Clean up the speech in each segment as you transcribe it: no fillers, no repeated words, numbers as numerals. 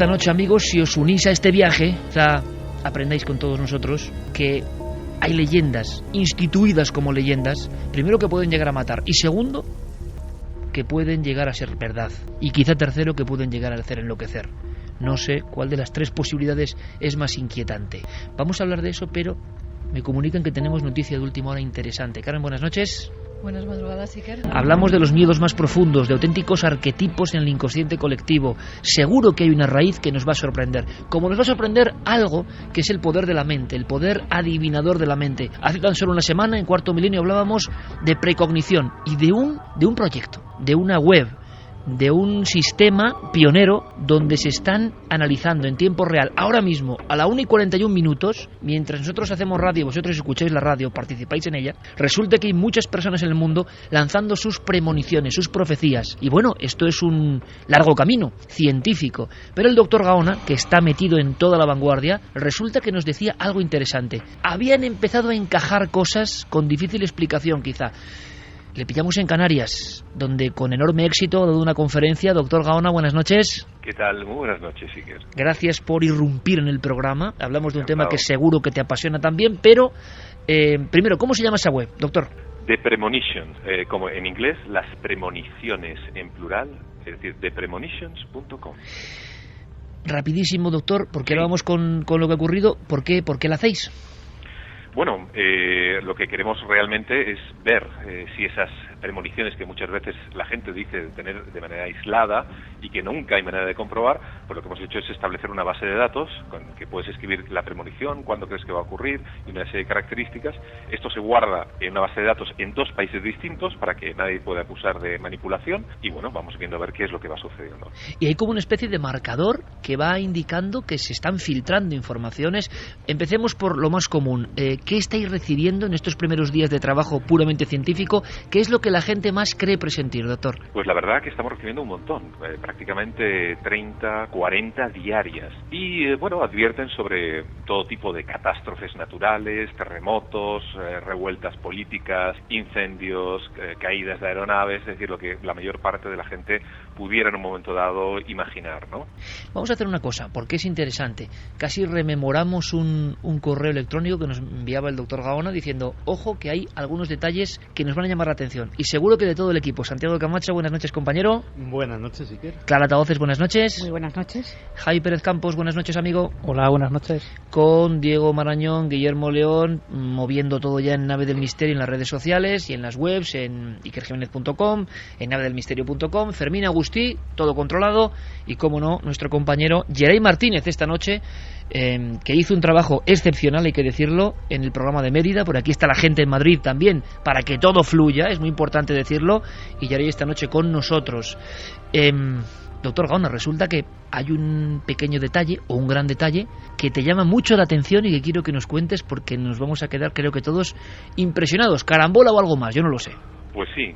esta noche, amigos, si os unís a este viaje, quizá aprendáis con todos nosotros que hay leyendas instituidas como leyendas, primero, que pueden llegar a matar, y segundo, que pueden llegar a ser verdad, y quizá tercero, que pueden llegar a hacer enloquecer. No sé cuál de las tres posibilidades es más inquietante. Vamos a hablar de eso, pero me comunican que tenemos noticia de última hora interesante. Karen, buenas noches. Buenas madrugadas, Iker. Hablamos de los miedos más profundos, de auténticos arquetipos en el inconsciente colectivo. Seguro que hay una raíz que nos va a sorprender. Como nos va a sorprender algo que es el poder de la mente, el poder adivinador de la mente. Hace tan solo una semana, en Cuarto Milenio, hablábamos de precognición y de un proyecto, de una web, de un sistema pionero donde se están analizando en tiempo real, ahora mismo, a la 1:41, mientras nosotros hacemos radio, vosotros escucháis la radio, participáis en ella, resulta que hay muchas personas en el mundo lanzando sus premoniciones, sus profecías. Y bueno, esto es un largo camino científico, pero el doctor Gaona, que está metido en toda la vanguardia, resulta que nos decía algo interesante. Habían empezado a encajar cosas con difícil explicación, quizá. Le pillamos en Canarias, donde con enorme éxito ha dado una conferencia. Doctor Gaona, buenas noches. ¿Qué tal? Muy buenas noches, Iker. Gracias por irrumpir en el programa. Hablamos de un tema que seguro que te apasiona también, pero primero, ¿cómo se llama esa web, doctor? The Premonition, como en inglés, las premoniciones en plural, es decir, thepremonitions.com. Rapidísimo, doctor, porque ahora vamos con lo que ha ocurrido. ¿Por qué la hacéis? Bueno, lo que queremos realmente es ver si esas premoniciones que muchas veces la gente dice tener de manera aislada y que nunca hay manera de comprobar, pues lo que hemos hecho es establecer una base de datos con que puedes escribir la premonición, cuándo crees que va a ocurrir y una serie de características. Esto se guarda en una base de datos en 2 países distintos para que nadie pueda acusar de manipulación y bueno, vamos viendo a ver qué es lo que va sucediendo. Y hay como una especie de marcador que va indicando que se están filtrando informaciones. Empecemos por lo más común. ¿Qué estáis recibiendo en estos primeros días de trabajo puramente científico? ¿Qué es lo que la gente más cree presentir, doctor? Pues la verdad que estamos recibiendo un montón, prácticamente 30, 40 diarias. Y bueno, advierten sobre todo tipo de catástrofes naturales, terremotos, revueltas políticas, incendios, caídas de aeronaves, es decir, lo que la mayor parte de la gente pudiera en un momento dado imaginar, ¿no? Vamos a hacer una cosa, porque es interesante. Casi rememoramos un correo electrónico que nos enviaba el doctor Gaona diciendo, ojo, que hay algunos detalles que nos van a llamar la atención. Y seguro que de todo el equipo. Santiago Camacho, buenas noches, compañero. Buenas noches, Iker. Clara Tavoces, buenas noches. Muy buenas noches. Javi Pérez Campos, buenas noches, amigo. Hola, buenas noches. Con Diego Marañón, Guillermo León, moviendo todo ya en Nave del Misterio en las redes sociales y en las webs, en ikerjimenez.com, en navedelmisterio.com, Fermín Agustí, todo controlado, y como no, nuestro compañero Geray Martínez esta noche, que hizo un trabajo excepcional, hay que decirlo, en el programa de Mérida. Por aquí está la gente en Madrid también, para que todo fluya, es muy importante decirlo, y Geray esta noche con nosotros. Doctor Gaona, resulta que hay un pequeño detalle, o un gran detalle, que te llama mucho la atención y que quiero que nos cuentes, porque nos vamos a quedar, creo que todos, impresionados. ¿Carambola o algo más? Yo no lo sé. Pues sí,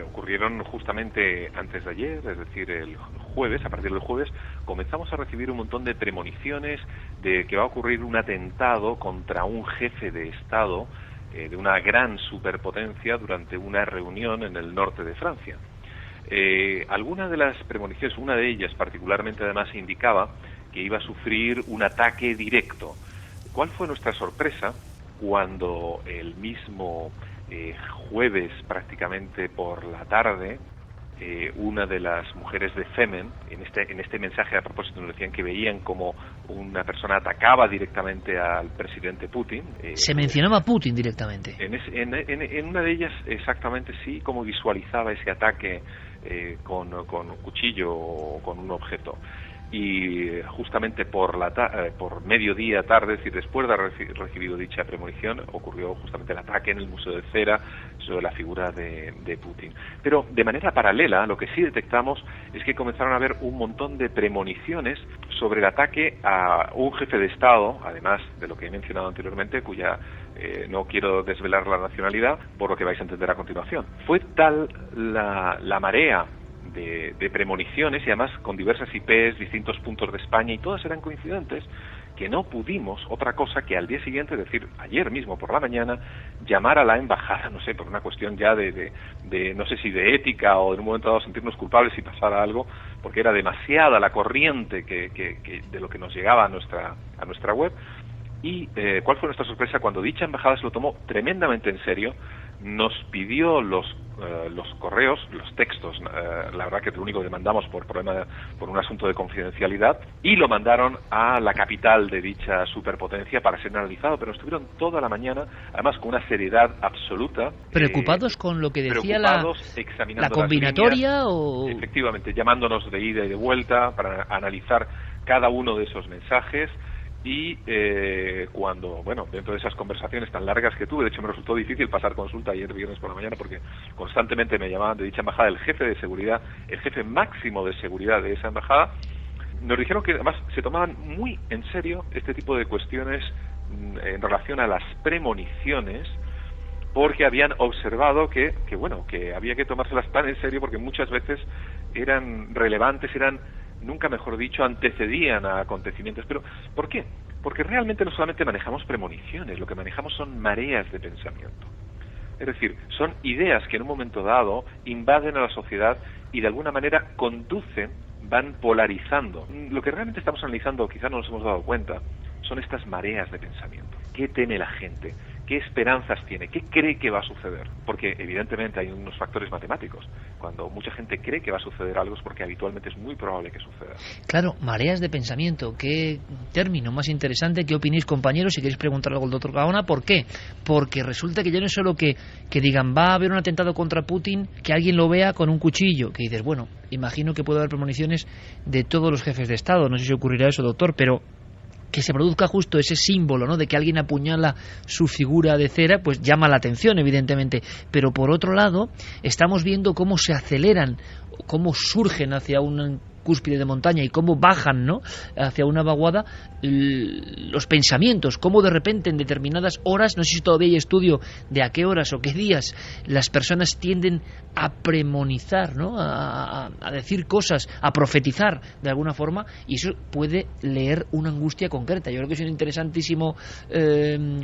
ocurrieron justamente antes de ayer, es decir, el jueves. A partir del jueves comenzamos a recibir un montón de premoniciones de que va a ocurrir un atentado contra un jefe de Estado de una gran superpotencia durante una reunión en el norte de Francia. Algunas de las premoniciones, una de ellas particularmente además indicaba que iba a sufrir un ataque directo. ¿Cuál fue nuestra sorpresa cuando el mismo jueves prácticamente por la tarde una de las mujeres de Femen, en este mensaje a propósito nos decían que veían como una persona atacaba directamente al presidente Putin. Se mencionaba a Putin directamente. En una de ellas exactamente sí, como visualizaba ese ataque con un cuchillo o con un objeto. Y justamente por mediodía tarde, es decir, después de haber recibido dicha premonición, ocurrió justamente el ataque en el Museo de Cera sobre la figura de Putin. Pero de manera paralela, lo que sí detectamos es que comenzaron a haber un montón de premoniciones sobre el ataque a un jefe de Estado, además de lo que he mencionado anteriormente, cuya no quiero desvelar la nacionalidad, por lo que vais a entender a continuación. Fue tal la marea de premoniciones, y además con diversas IPs, distintos puntos de España, y todas eran coincidentes, que no pudimos otra cosa que al día siguiente, es decir, ayer mismo por la mañana, llamar a la embajada, no sé, por una cuestión ya de no sé si de ética o en un momento dado sentirnos culpables si pasara algo, porque era demasiada la corriente que de lo que nos llegaba a nuestra web. Y ¿cuál fue nuestra sorpresa? Cuando dicha embajada se lo tomó tremendamente en serio, nos pidió los correos, los textos, la verdad que lo único que mandamos por un asunto de confidencialidad, y lo mandaron a la capital de dicha superpotencia para ser analizado, pero estuvieron toda la mañana, además con una seriedad absoluta. ¿Preocupados con lo que decía la combinatoria? O efectivamente, llamándonos de ida y de vuelta para analizar cada uno de esos mensajes. Y cuando, dentro de esas conversaciones tan largas que tuve, de hecho me resultó difícil pasar consulta ayer viernes por la mañana porque constantemente me llamaban de dicha embajada el jefe de seguridad, el jefe máximo de seguridad de esa embajada, nos dijeron que además se tomaban muy en serio este tipo de cuestiones en relación a las premoniciones, porque habían observado que había que tomárselas tan en serio porque muchas veces eran relevantes, nunca mejor dicho, antecedían a acontecimientos. ¿Pero por qué? Porque realmente no solamente manejamos premoniciones, lo que manejamos son mareas de pensamiento. Es decir, son ideas que en un momento dado invaden a la sociedad y de alguna manera van polarizando. Lo que realmente estamos analizando, quizá no nos hemos dado cuenta, son estas mareas de pensamiento. ¿Qué teme la gente? ¿Qué esperanzas tiene? ¿Qué cree que va a suceder? Porque evidentemente hay unos factores matemáticos. Cuando mucha gente cree que va a suceder algo es porque habitualmente es muy probable que suceda. Claro, mareas de pensamiento. Qué término más interesante. ¿Qué opináis, compañeros? Si queréis preguntar algo al doctor Gaona, ¿por qué? Porque resulta que ya no es solo que digan va a haber un atentado contra Putin, que alguien lo vea con un cuchillo, que dices, bueno, imagino que puede haber premoniciones de todos los jefes de Estado. No sé si ocurrirá eso, doctor, pero que se produzca justo ese símbolo, ¿no?, de que alguien apuñala su figura de cera, pues llama la atención, evidentemente. Pero por otro lado, estamos viendo cómo se aceleran, cómo surgen hacia una cúspide de montaña y cómo bajan, ¿no?, hacia una vaguada los pensamientos, cómo de repente en determinadas horas, no sé si todavía hay estudio de a qué horas o qué días las personas tienden a premonizar, ¿no?, a decir cosas, a profetizar de alguna forma, y eso puede leer una angustia concreta. Yo creo que es un interesantísimo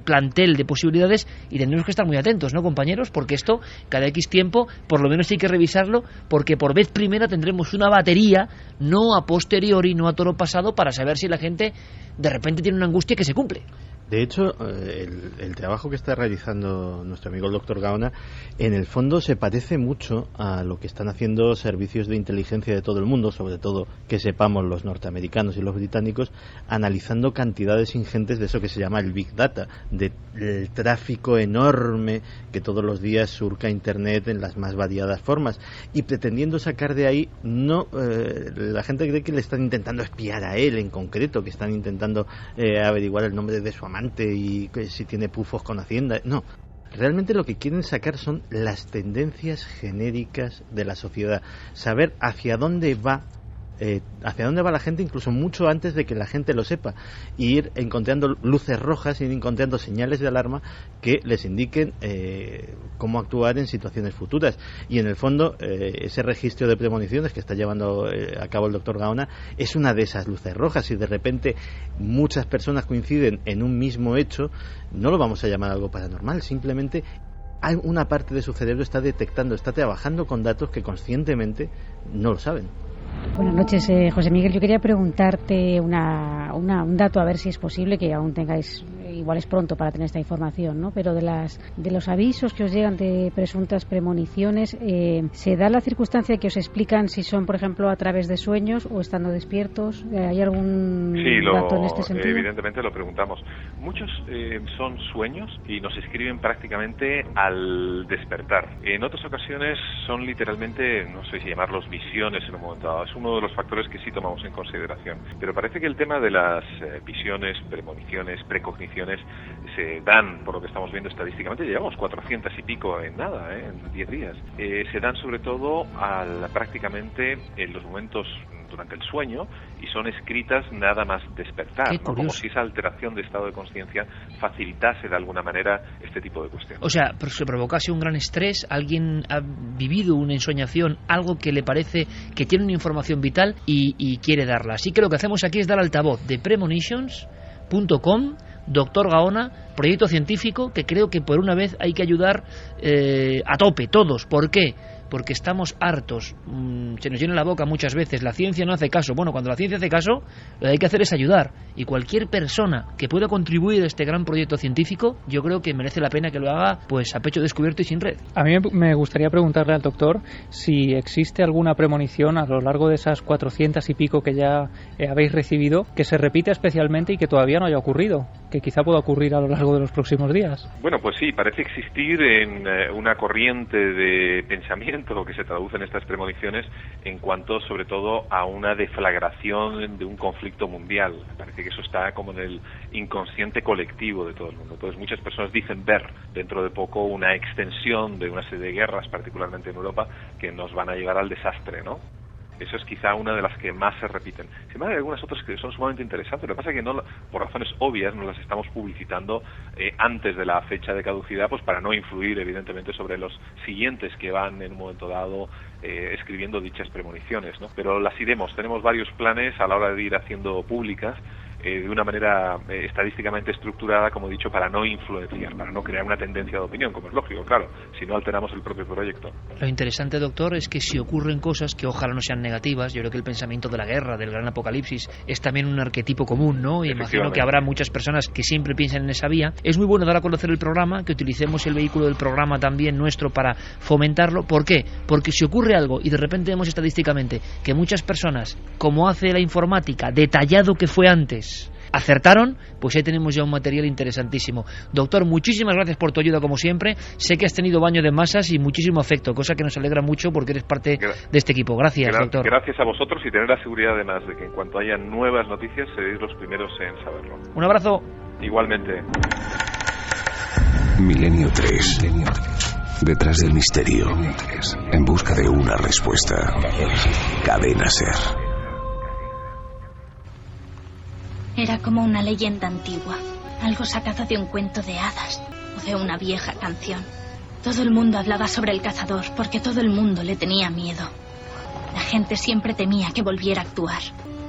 plantel de posibilidades y tendremos que estar muy atentos, ¿no, compañeros? Porque esto, cada X tiempo, por lo menos hay que revisarlo, porque por vez primera tendremos una batería, no a posteriori, no a toro pasado, para saber si la gente de repente tiene una angustia que se cumple. De hecho, el trabajo que está realizando nuestro amigo el doctor Gaona, en el fondo se parece mucho a lo que están haciendo servicios de inteligencia de todo el mundo, sobre todo que sepamos los norteamericanos y los británicos, analizando cantidades ingentes de eso que se llama el Big Data, del tráfico enorme que todos los días surca Internet en las más variadas formas, y pretendiendo sacar de ahí, la gente cree que le están intentando espiar a él en concreto, que están intentando averiguar el nombre de su amante y si tiene pufos con Hacienda. No, realmente lo que quieren sacar son las tendencias genéricas de la sociedad, saber hacia dónde va la gente, incluso mucho antes de que la gente lo sepa, y ir encontrando luces rojas, ir encontrando señales de alarma que les indiquen cómo actuar en situaciones futuras. Y en el fondo ese registro de premoniciones que está llevando a cabo el doctor Gaona es una de esas luces rojas. Si de repente muchas personas coinciden en un mismo hecho, no lo vamos a llamar algo paranormal, simplemente hay una parte de su cerebro está detectando, está trabajando con datos que conscientemente no lo saben. Buenas noches, José Miguel. Yo quería preguntarte un dato, a ver si es posible, que aún tengáis, igual es pronto para tener esta información, ¿no? Pero de los avisos que os llegan de presuntas premoniciones, ¿se da la circunstancia que os explican si son, por ejemplo, a través de sueños o estando despiertos? ¿Hay algún dato en este sentido? Evidentemente lo preguntamos. Muchos son sueños y nos escriben prácticamente al despertar. En otras ocasiones son literalmente, no sé si llamarlos visiones en un momento dado. Es uno de los factores que sí tomamos en consideración. Pero parece que el tema de las visiones, premoniciones, precogniciones se dan, por lo que estamos viendo estadísticamente, llevamos 400 y pico en nada, en 10 días. Se dan sobre todo prácticamente en los momentos durante el sueño y son escritas nada más despertar, ¿no? Como si esa alteración de estado de conciencia facilitase de alguna manera este tipo de cuestiones. O sea, se provocase un gran estrés, alguien ha vivido una ensoñación, algo que le parece que tiene una información vital y quiere darla. Así que lo que hacemos aquí es dar altavoz de premonitions doctor.com, Doctor Gaona, proyecto científico que creo que por una vez hay que ayudar a tope, todos. ¿Por qué? Porque estamos hartos, se nos llena la boca muchas veces, la ciencia no hace caso. Bueno, cuando la ciencia hace caso, lo que hay que hacer es ayudar, y cualquier persona que pueda contribuir a este gran proyecto científico, yo creo que merece la pena que lo haga pues a pecho descubierto y sin red. A mí me gustaría preguntarle al doctor si existe alguna premonición a lo largo de esas 400 y pico que ya habéis recibido, que se repita especialmente y que todavía no haya ocurrido, que quizá pueda ocurrir a lo largo de los próximos días. Bueno, pues sí, parece existir en una corriente de pensamiento lo que se traduce en estas premoniciones en cuanto sobre todo a una deflagración de un conflicto mundial. Me parece que eso está como en el inconsciente colectivo de todo el mundo. Entonces muchas personas dicen ver dentro de poco una extensión de una serie de guerras, particularmente en Europa, que nos van a llevar al desastre, ¿no? Eso es quizá una de las que más se repiten. Sin embargo, hay algunas otras que son sumamente interesantes. Lo que pasa es que no, por razones obvias no las estamos publicitando antes de la fecha de caducidad, pues para no influir evidentemente sobre los siguientes que van en un momento dado escribiendo dichas premoniciones, ¿no? Pero las iremos, tenemos varios planes a la hora de ir haciendo públicas de una manera estadísticamente estructurada, como he dicho, para no influenciar, para no crear una tendencia de opinión, como es lógico, claro, si no alteramos el propio proyecto. Lo interesante, doctor, es que si ocurren cosas que ojalá no sean negativas, yo creo que el pensamiento de la guerra, del gran apocalipsis, es también un arquetipo común, ¿no? Y imagino que habrá muchas personas que siempre piensan en esa vía. Es muy bueno dar a conocer el programa, que utilicemos el vehículo del programa también nuestro para fomentarlo. ¿Por qué? Porque si ocurre algo y de repente vemos estadísticamente que muchas personas, como hace la informática, detallado que fue antes, acertaron, pues ahí tenemos ya un material interesantísimo. Doctor, muchísimas gracias por tu ayuda como siempre. Sé que has tenido baño de masas y muchísimo afecto, cosa que nos alegra mucho porque eres parte de este equipo. Gracias, doctor. Gracias a vosotros, y tener la seguridad además de que en cuanto haya nuevas noticias seréis los primeros en saberlo. Un abrazo. Igualmente. Milenio 3. Detrás del misterio. En busca de una respuesta. Cadena SER. Era como una leyenda antigua, algo sacado de un cuento de hadas o de una vieja canción. Todo el mundo hablaba sobre el cazador porque todo el mundo le tenía miedo. La gente siempre temía que volviera a actuar,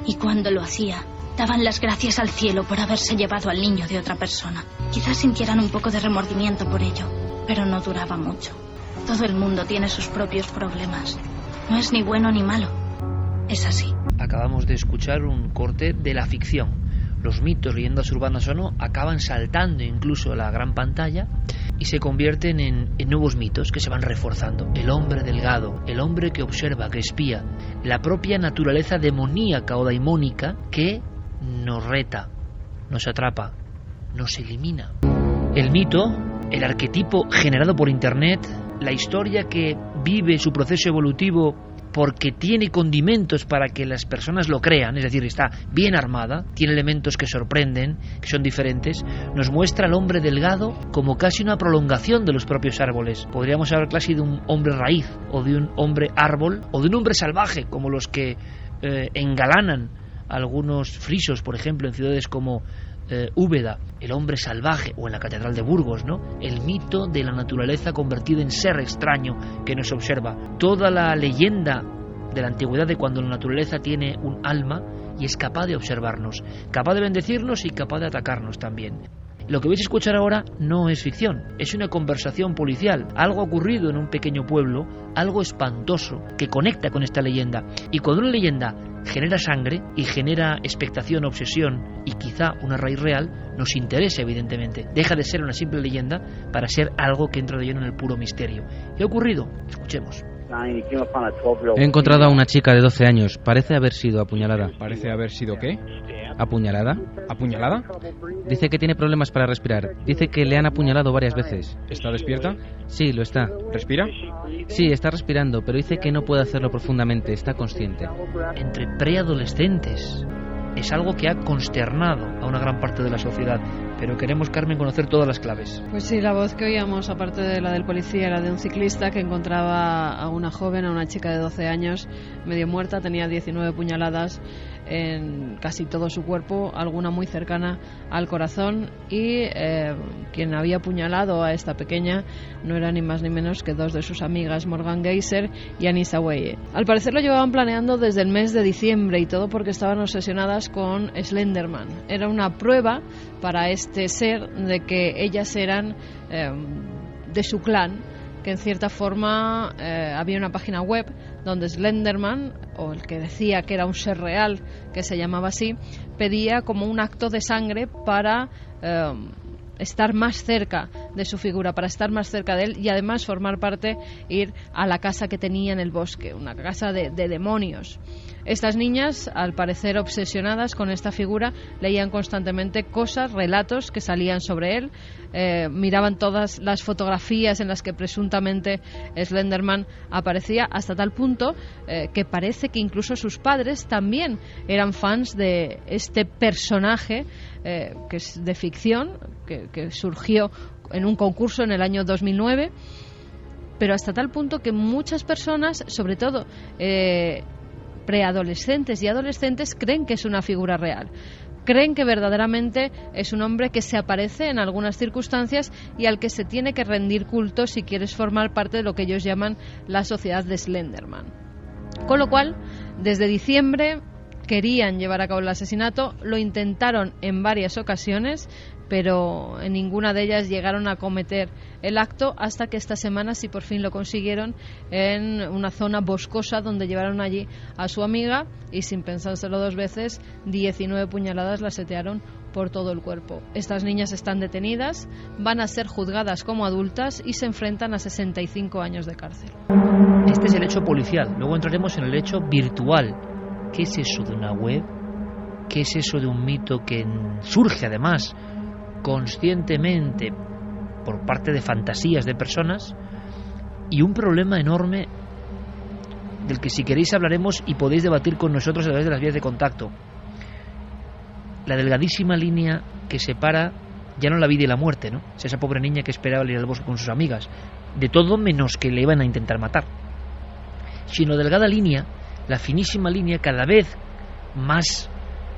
y cuando lo hacía, daban las gracias al cielo por haberse llevado al niño de otra persona. Quizás sintieran un poco de remordimiento por ello, pero no duraba mucho. Todo el mundo tiene sus propios problemas. No es ni bueno ni malo. Es así. Acabamos de escuchar un corte de la ficción. Los mitos, leyendas urbanas o no, acaban saltando incluso a la gran pantalla y se convierten en nuevos mitos que se van reforzando. El hombre delgado, el hombre que observa, que espía, la propia naturaleza demoníaca o daimónica que nos reta, nos atrapa, nos elimina. El mito, el arquetipo generado por Internet, la historia que vive su proceso evolutivo porque tiene condimentos para que las personas lo crean, es decir, está bien armada, tiene elementos que sorprenden, que son diferentes, nos muestra al hombre delgado como casi una prolongación de los propios árboles. Podríamos hablar casi de un hombre raíz, o de un hombre árbol, o de un hombre salvaje, como los que engalanan algunos frisos, por ejemplo, en ciudades como Úbeda, el hombre salvaje, o en la Catedral de Burgos, ¿no? El mito de la naturaleza convertida en ser extraño que nos observa. Toda la leyenda de la antigüedad de cuando la naturaleza tiene un alma y es capaz de observarnos, capaz de bendecirnos y capaz de atacarnos también. Lo que vais a escuchar ahora no es ficción, es una conversación policial, algo ocurrido en un pequeño pueblo, algo espantoso que conecta con esta leyenda. Y cuando una leyenda genera sangre y genera expectación, obsesión y quizá una raíz real, nos interesa evidentemente. Deja de ser una simple leyenda para ser algo que entra de lleno en el puro misterio. ¿Qué ha ocurrido? Escuchemos. He encontrado a una chica de 12 años. Parece haber sido apuñalada. ¿Parece haber sido qué? ¿Apuñalada? ¿Apuñalada? Dice que tiene problemas para respirar. Dice que le han apuñalado varias veces. ¿Está despierta? Sí, lo está. ¿Respira? Sí, está respirando, pero dice que no puede hacerlo profundamente. Está consciente. Entre preadolescentes. Es algo que ha consternado a una gran parte de la sociedad, pero queremos, Carmen, conocer todas las claves. Pues sí, la voz que oíamos, aparte de la del policía, era de un ciclista que encontraba a una joven, a una chica de 12 años, medio muerta, tenía 19 puñaladas en casi todo su cuerpo, alguna muy cercana al corazón, y quien había apuñalado a esta pequeña no era ni más ni menos que dos de sus amigas, Morgan Geyser y Anissa Weye. Al parecer lo llevaban planeando desde el mes de diciembre, y todo porque estaban obsesionadas con Slenderman. Era una prueba para este ser de que ellas eran de su clan, que en cierta forma había una página web donde Slenderman, o el que decía que era un ser real, que se llamaba así, pedía como un acto de sangre para estar más cerca de su figura, para estar más cerca de él, y además formar parte, ir a la casa que tenía en el bosque, una casa de demonios. Estas niñas, al parecer obsesionadas con esta figura, leían constantemente cosas, relatos que salían sobre él, miraban todas las fotografías en las que presuntamente Slenderman aparecía, hasta tal punto que parece que incluso sus padres también eran fans de este personaje que es de ficción, que surgió en un concurso en el año 2009, pero hasta tal punto que muchas personas, sobre todo preadolescentes y adolescentes, creen que es una figura real. Creen que verdaderamente es un hombre que se aparece en algunas circunstancias y al que se tiene que rendir culto si quieres formar parte de lo que ellos llaman la sociedad de Slenderman. Con lo cual, desde diciembre querían llevar a cabo el asesinato, lo intentaron en varias ocasiones, pero en ninguna de ellas llegaron a cometer el acto, hasta que esta semana sí por fin lo consiguieron en una zona boscosa donde llevaron allí a su amiga y, sin pensárselo dos veces, 19 puñaladas la setearon por todo el cuerpo. Estas niñas están detenidas, van a ser juzgadas como adultas y se enfrentan a 65 años de cárcel. Este es el hecho policial. Luego entraremos en el hecho virtual. ¿Qué es eso de una web? ¿Qué es eso de un mito que surge además conscientemente por parte de fantasías de personas? Y un problema enorme del que, si queréis, hablaremos y podéis debatir con nosotros a través de las vías de contacto. La delgadísima línea que separa ya no la vida y la muerte, ¿no? Es esa pobre niña que esperaba ir al bosque con sus amigas, de todo menos que le iban a intentar matar, sino delgada línea, la finísima línea, cada vez más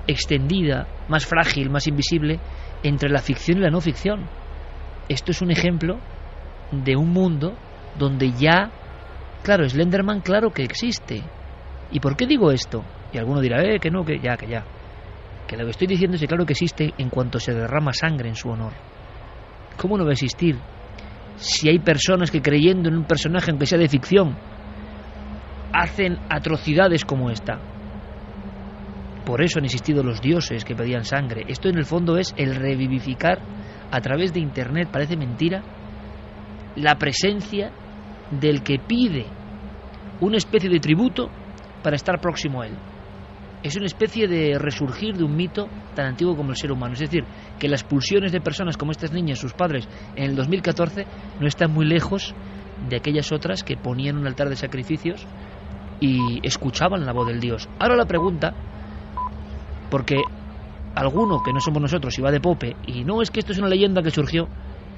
extendida, más frágil, más invisible, entre la ficción y la no ficción. Esto es un ejemplo de un mundo donde ya, claro, Slenderman claro que existe. ¿Y por qué digo esto? Y alguno dirá, que no, que ya. Que lo que estoy diciendo es que claro que existe en cuanto se derrama sangre en su honor. ¿Cómo no va a existir si hay personas que, creyendo en un personaje, aunque sea de ficción, hacen atrocidades como esta? Por eso han existido los dioses que pedían sangre. Esto en el fondo es el revivificar a través de Internet, parece mentira, la presencia del que pide una especie de tributo para estar próximo a él. Es una especie de resurgir de un mito tan antiguo como el ser humano. Es decir, que las pulsiones de personas como estas niñas, sus padres, en el 2014, no están muy lejos de aquellas otras que ponían un altar de sacrificios y escuchaban la voz del Dios. Ahora la pregunta, porque alguno que no somos nosotros y va de pope, y no, es que esto es una leyenda que surgió,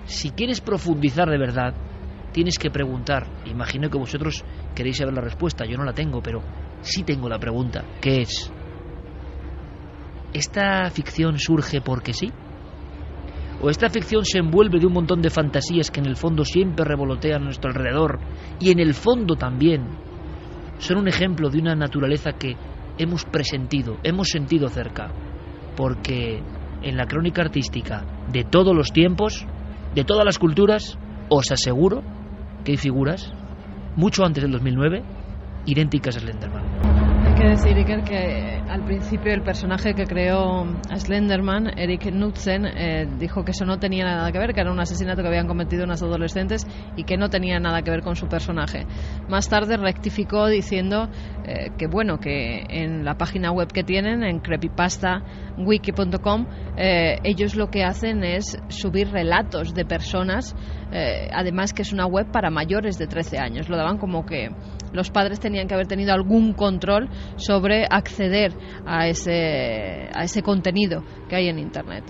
si quieres profundizar de verdad, tienes que preguntar. Imagino que vosotros queréis saber la respuesta, yo no la tengo, pero sí tengo la pregunta, ¿qué es? ¿Esta ficción surge porque sí? ¿O esta ficción se envuelve de un montón de fantasías que en el fondo siempre revolotean a nuestro alrededor y en el fondo también son un ejemplo de una naturaleza que hemos presentido, hemos sentido cerca? Porque en la crónica artística de todos los tiempos, de todas las culturas, os aseguro que hay figuras, mucho antes del 2009, idénticas a Slenderman. Hay que decir, Iker, que al principio el personaje que creó a Slenderman, Erik Knudsen, dijo que eso no tenía nada que ver, que era un asesinato que habían cometido unas adolescentes y que no tenía nada que ver con su personaje. Más tarde rectificó diciendo que bueno, que en la página web que tienen, en creepypastawiki.com, ellos lo que hacen es subir relatos de personas, además que es una web para mayores de 13 años. Lo daban como que los padres tenían que haber tenido algún control sobre acceder a ese contenido que hay en Internet.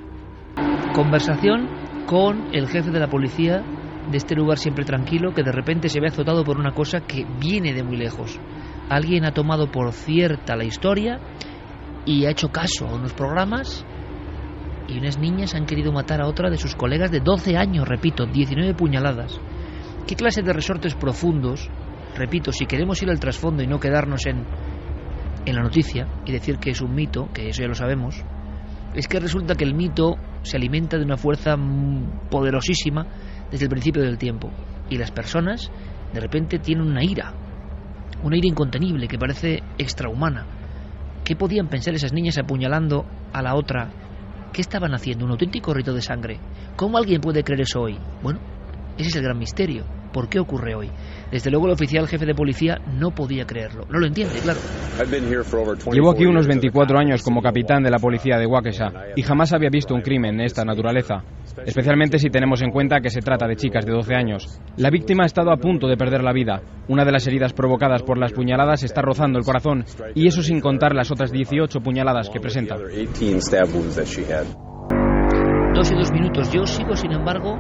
Conversación con el jefe de la policía de este lugar siempre tranquilo, que de repente se ve azotado por una cosa que viene de muy lejos. Alguien ha tomado por cierta la historia y ha hecho caso a unos programas, y unas niñas han querido matar a otra de sus colegas de 12 años, repito, 19 puñaladas. ¿Qué clase de resortes profundos? Repito, si queremos ir al trasfondo y no quedarnos en la noticia y decir que es un mito, que eso ya lo sabemos, es que resulta que el mito se alimenta de una fuerza poderosísima desde el principio del tiempo, y las personas de repente tienen una ira incontenible que parece extrahumana. ¿Qué podían pensar esas niñas apuñalando a la otra? ¿Qué estaban haciendo? ¿Un auténtico rito de sangre? ¿Cómo alguien puede creer eso hoy? Bueno, ese es el gran misterio. ¿Por qué ocurre hoy? Desde luego el oficial jefe de policía no podía creerlo. No lo entiende, claro. Llevo aquí unos 24 años como capitán de la policía de Waukesha y jamás había visto un crimen de esta naturaleza, especialmente si tenemos en cuenta que se trata de chicas de 12 años. La víctima ha estado a punto de perder la vida. Una de las heridas provocadas por las puñaladas está rozando el corazón, y eso sin contar las otras 18 puñaladas que presenta. 2 y 2 minutos. Yo sigo, sin embargo,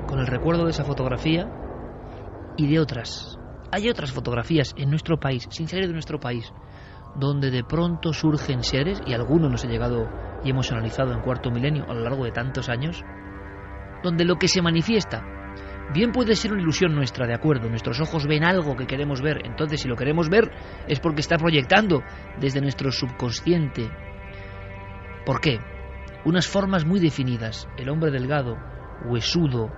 con el recuerdo de esa fotografía y de otras. Hay otras fotografías en nuestro país, sin salir de nuestro país, donde de pronto surgen seres, y algunos nos ha llegado y hemos analizado en Cuarto Milenio a lo largo de tantos años, donde lo que se manifiesta bien puede ser una ilusión nuestra, de acuerdo, nuestros ojos ven algo que queremos ver, entonces si lo queremos ver es porque está proyectando desde nuestro subconsciente. ¿Por qué? Unas formas muy definidas, el hombre delgado, huesudo,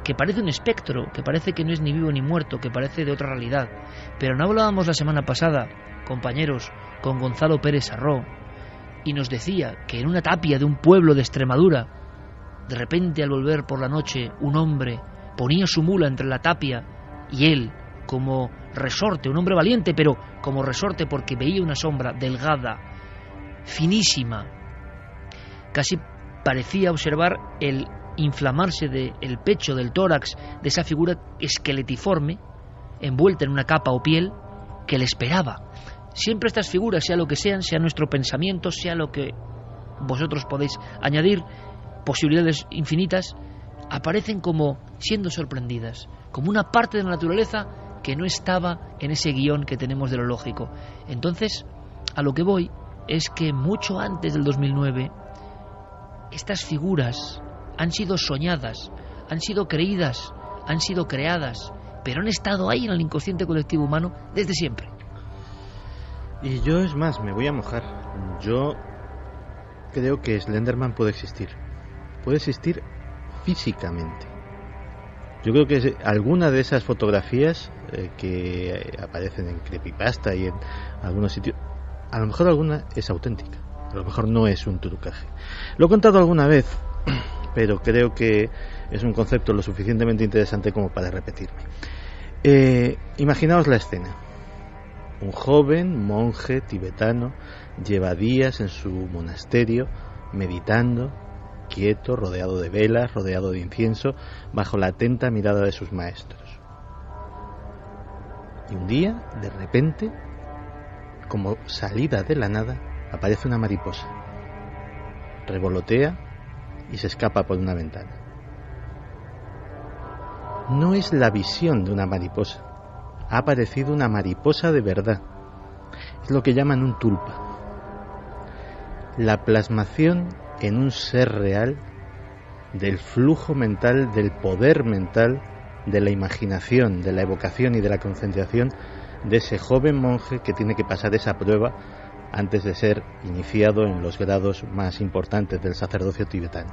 que parece un espectro, que parece que no es ni vivo ni muerto, que parece de otra realidad. Pero no hablábamos la semana pasada, compañeros, con Gonzalo Pérez Arró, y nos decía que en una tapia de un pueblo de Extremadura, de repente al volver por la noche, un hombre ponía su mula entre la tapia y él, como resorte, un hombre valiente, pero como resorte porque veía una sombra delgada, finísima, casi parecía observar el inflamarse del pecho, del tórax, de esa figura esqueletiforme, envuelta en una capa o piel, que le esperaba. Siempre estas figuras, sea lo que sean, sea nuestro pensamiento, sea lo que vosotros podéis añadir, posibilidades infinitas, aparecen como siendo sorprendidas, como una parte de la naturaleza que no estaba en ese guión que tenemos de lo lógico. Entonces, a lo que voy es que mucho antes del 2009, estas figuras han sido soñadas, han sido creídas, han sido creadas, pero han estado ahí en el inconsciente colectivo humano desde siempre. Y yo, es más, me voy a mojar. Yo creo que Slenderman puede existir físicamente. Yo creo que alguna de esas fotografías que aparecen en Creepypasta y en algunos sitios, a lo mejor alguna es auténtica, a lo mejor no es un trucaje. Lo he contado alguna vez, pero creo que es un concepto lo suficientemente interesante como para repetirme. Imaginaos la escena. Un joven monje tibetano lleva días en su monasterio meditando, quieto, rodeado de velas, rodeado de incienso, bajo la atenta mirada de sus maestros. Y un día, de repente, como salida de la nada, aparece una mariposa. Revolotea y se escapa por una ventana. No es la visión de una mariposa. Ha aparecido una mariposa de verdad. Es lo que llaman un tulpa. La plasmación en un ser real del flujo mental, del poder mental, de la imaginación, de la evocación y de la concentración de ese joven monje que tiene que pasar esa prueba antes de ser iniciado en los grados más importantes del sacerdocio tibetano.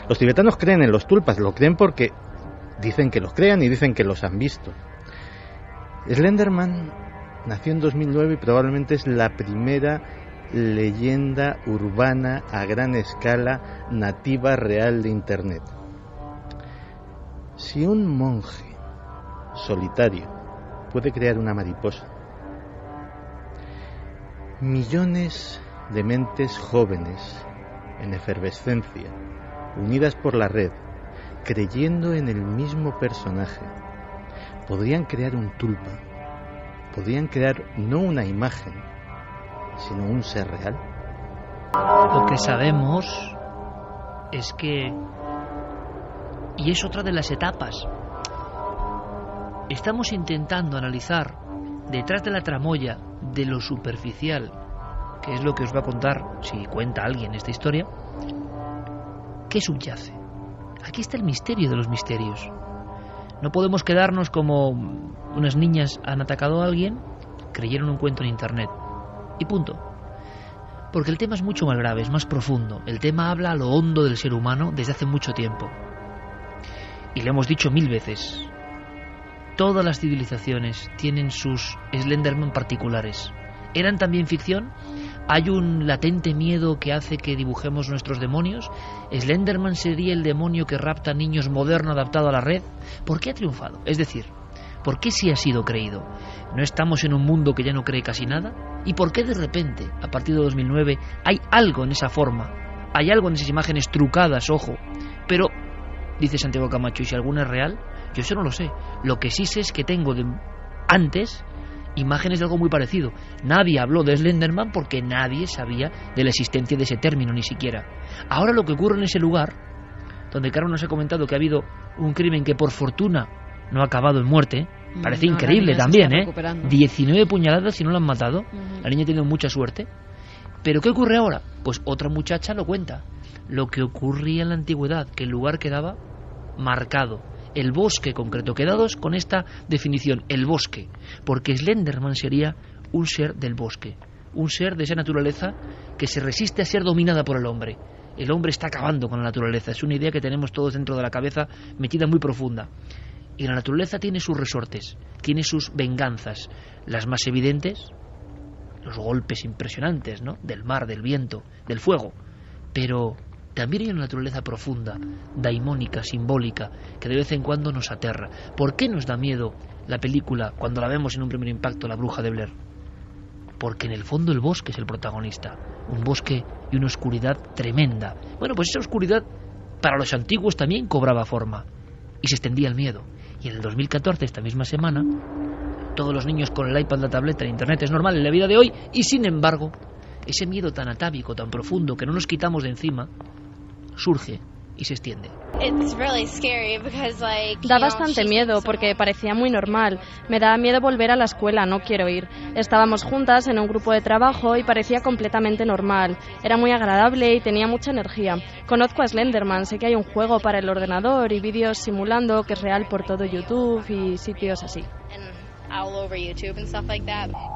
Los tibetanos creen en los tulpas, lo creen porque dicen que los crean y dicen que los han visto. Slenderman nació en 2009 y probablemente es la primera leyenda urbana a gran escala nativa real de Internet. Si un monje solitario puede crear una mariposa, millones de mentes jóvenes en efervescencia, unidas por la red, creyendo en el mismo personaje, podrían crear un tulpa, podrían crear no una imagen, sino un ser real. Lo que sabemos es que, y es otra de las etapas, estamos intentando analizar detrás de la tramoya de lo superficial que es lo que os va a contar, si cuenta alguien esta historia, ¿qué subyace? Aquí está el misterio de los misterios. No podemos quedarnos como unas niñas han atacado a alguien, creyeron un cuento en internet y punto. Porque el tema es mucho más grave, es más profundo. El tema habla a lo hondo del ser humano desde hace mucho tiempo. Y lo hemos dicho 1000 veces. Todas las civilizaciones tienen sus Slenderman particulares. ¿Eran también ficción? ¿Hay un latente miedo que hace que dibujemos nuestros demonios? ¿Slenderman sería el demonio que rapta niños moderno adaptado a la red? ¿Por qué ha triunfado? Es decir, ¿por qué sí ha sido creído? ¿No estamos en un mundo que ya no cree casi nada? ¿Y por qué de repente, a partir de 2009, hay algo en esa forma? Hay algo en esas imágenes trucadas, ojo. Pero, dice Santiago Camacho, ¿y si alguna es real? Yo eso no lo sé. Lo que sí sé es que tengo de antes imágenes de algo muy parecido. Nadie habló de Slenderman porque nadie sabía de la existencia de ese término, ni siquiera. Ahora lo que ocurre en ese lugar, donde Carlos nos ha comentado que ha habido un crimen que por fortuna no ha acabado en muerte, parece increíble también, 19 puñaladas y no la han matado. La niña ha tenido mucha suerte. ¿Pero qué ocurre ahora? Pues otra muchacha lo cuenta. Lo que ocurría en la antigüedad, que el lugar quedaba marcado. El bosque concreto, quedados con esta definición, el bosque, porque Slenderman sería un ser del bosque, un ser de esa naturaleza que se resiste a ser dominada por el hombre. El hombre está acabando con la naturaleza, es una idea que tenemos todos dentro de la cabeza, metida muy profunda. Y la naturaleza tiene sus resortes, tiene sus venganzas, las más evidentes, los golpes impresionantes, ¿no?, del mar, del viento, del fuego, pero también hay una naturaleza profunda, daimónica, simbólica, que de vez en cuando nos aterra. ¿Por qué nos da miedo la película cuando la vemos en un primer impacto, La bruja de Blair? Porque en el fondo el bosque es el protagonista, un bosque y una oscuridad tremenda. Bueno, pues esa oscuridad para los antiguos también cobraba forma y se extendía el miedo. Y en el 2014, esta misma semana, todos los niños con el iPad, la tableta, el internet es normal en la vida de hoy, y sin embargo, ese miedo tan atávico, tan profundo, que no nos quitamos de encima, surge y se extiende. Da bastante miedo porque parecía muy normal. Me da miedo volver a la escuela, no quiero ir. Estábamos juntas en un grupo de trabajo y parecía completamente normal. Era muy agradable y tenía mucha energía. Conozco a Slenderman, sé que hay un juego para el ordenador y vídeos simulando que es real por todo YouTube y sitios así.